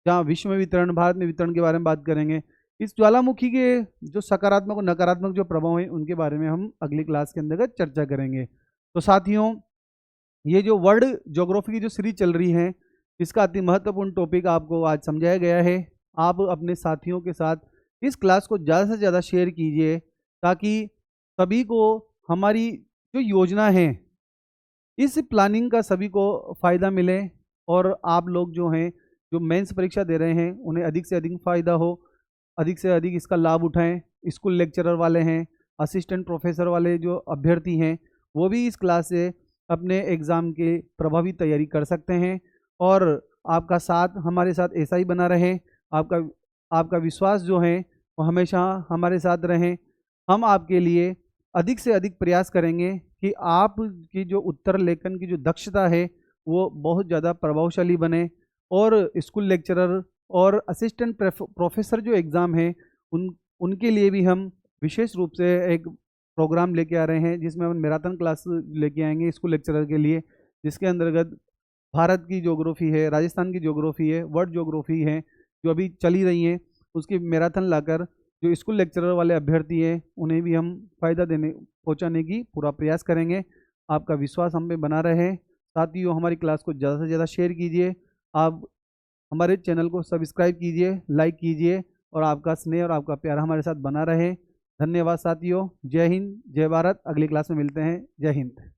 जहाँ विश्व में वितरण, भारत में वितरण के बारे में बात करेंगे। इस ज्वालामुखी के जो सकारात्मक और नकारात्मक जो प्रभाव हैं उनके बारे में हम अगली क्लास के अंतर्गत चर्चा करेंगे। तो साथियों, ये जो वर्ल्ड ज्योग्राफी की जो सीरीज चल रही है इसका अति महत्वपूर्ण टॉपिक आपको आज समझाया गया है। आप अपने साथियों के साथ इस क्लास को ज़्यादा से ज़्यादा शेयर कीजिए ताकि सभी को हमारी जो योजना है इस प्लानिंग का सभी को फ़ायदा मिले और आप लोग जो हैं जो मेंस परीक्षा दे रहे हैं उन्हें अधिक से अधिक फ़ायदा हो, अधिक से अधिक इसका लाभ उठाएं। स्कूल लेक्चरर वाले हैं, असिस्टेंट प्रोफेसर वाले जो अभ्यर्थी हैं, वो भी इस क्लास से अपने एग्ज़ाम के प्रभावी तैयारी कर सकते हैं। और आपका साथ हमारे साथ ऐसा ही बना रहे, आपका विश्वास जो है वो हमेशा हमारे साथ रहें। हम आपके लिए अधिक से अधिक प्रयास करेंगे कि आपकी जो उत्तर लेखन की जो दक्षता है वो बहुत ज़्यादा प्रभावशाली बने। और स्कूल लेक्चरर और असिस्टेंट प्रोफेसर जो एग्ज़ाम है उनके लिए भी हम विशेष रूप से एक प्रोग्राम लेके आ रहे हैं, जिसमें हम मैराथन क्लास लेके आएंगे स्कूल लेक्चरर के लिए, जिसके अंतर्गत भारत की ज्योग्राफी है, राजस्थान की ज्योग्राफी है, वर्ल्ड ज्योग्राफी है जो अभी चली रही हैं, उसकी मैराथन लाकर जो स्कूल लेक्चरर वाले अभ्यर्थी हैं उन्हें भी हम फ़ायदा पहुंचाने की पूरा प्रयास करेंगे। आपका विश्वास हम पे बना रहे। साथियों, हमारी क्लास को ज़्यादा से ज़्यादा शेयर कीजिए, आप हमारे चैनल को सब्सक्राइब कीजिए, लाइक कीजिए, और आपका स्नेह और आपका प्यार हमारे साथ बना रहे। धन्यवाद साथियों। जय हिंद, जय भारत। अगली क्लास में मिलते हैं। जय हिंद।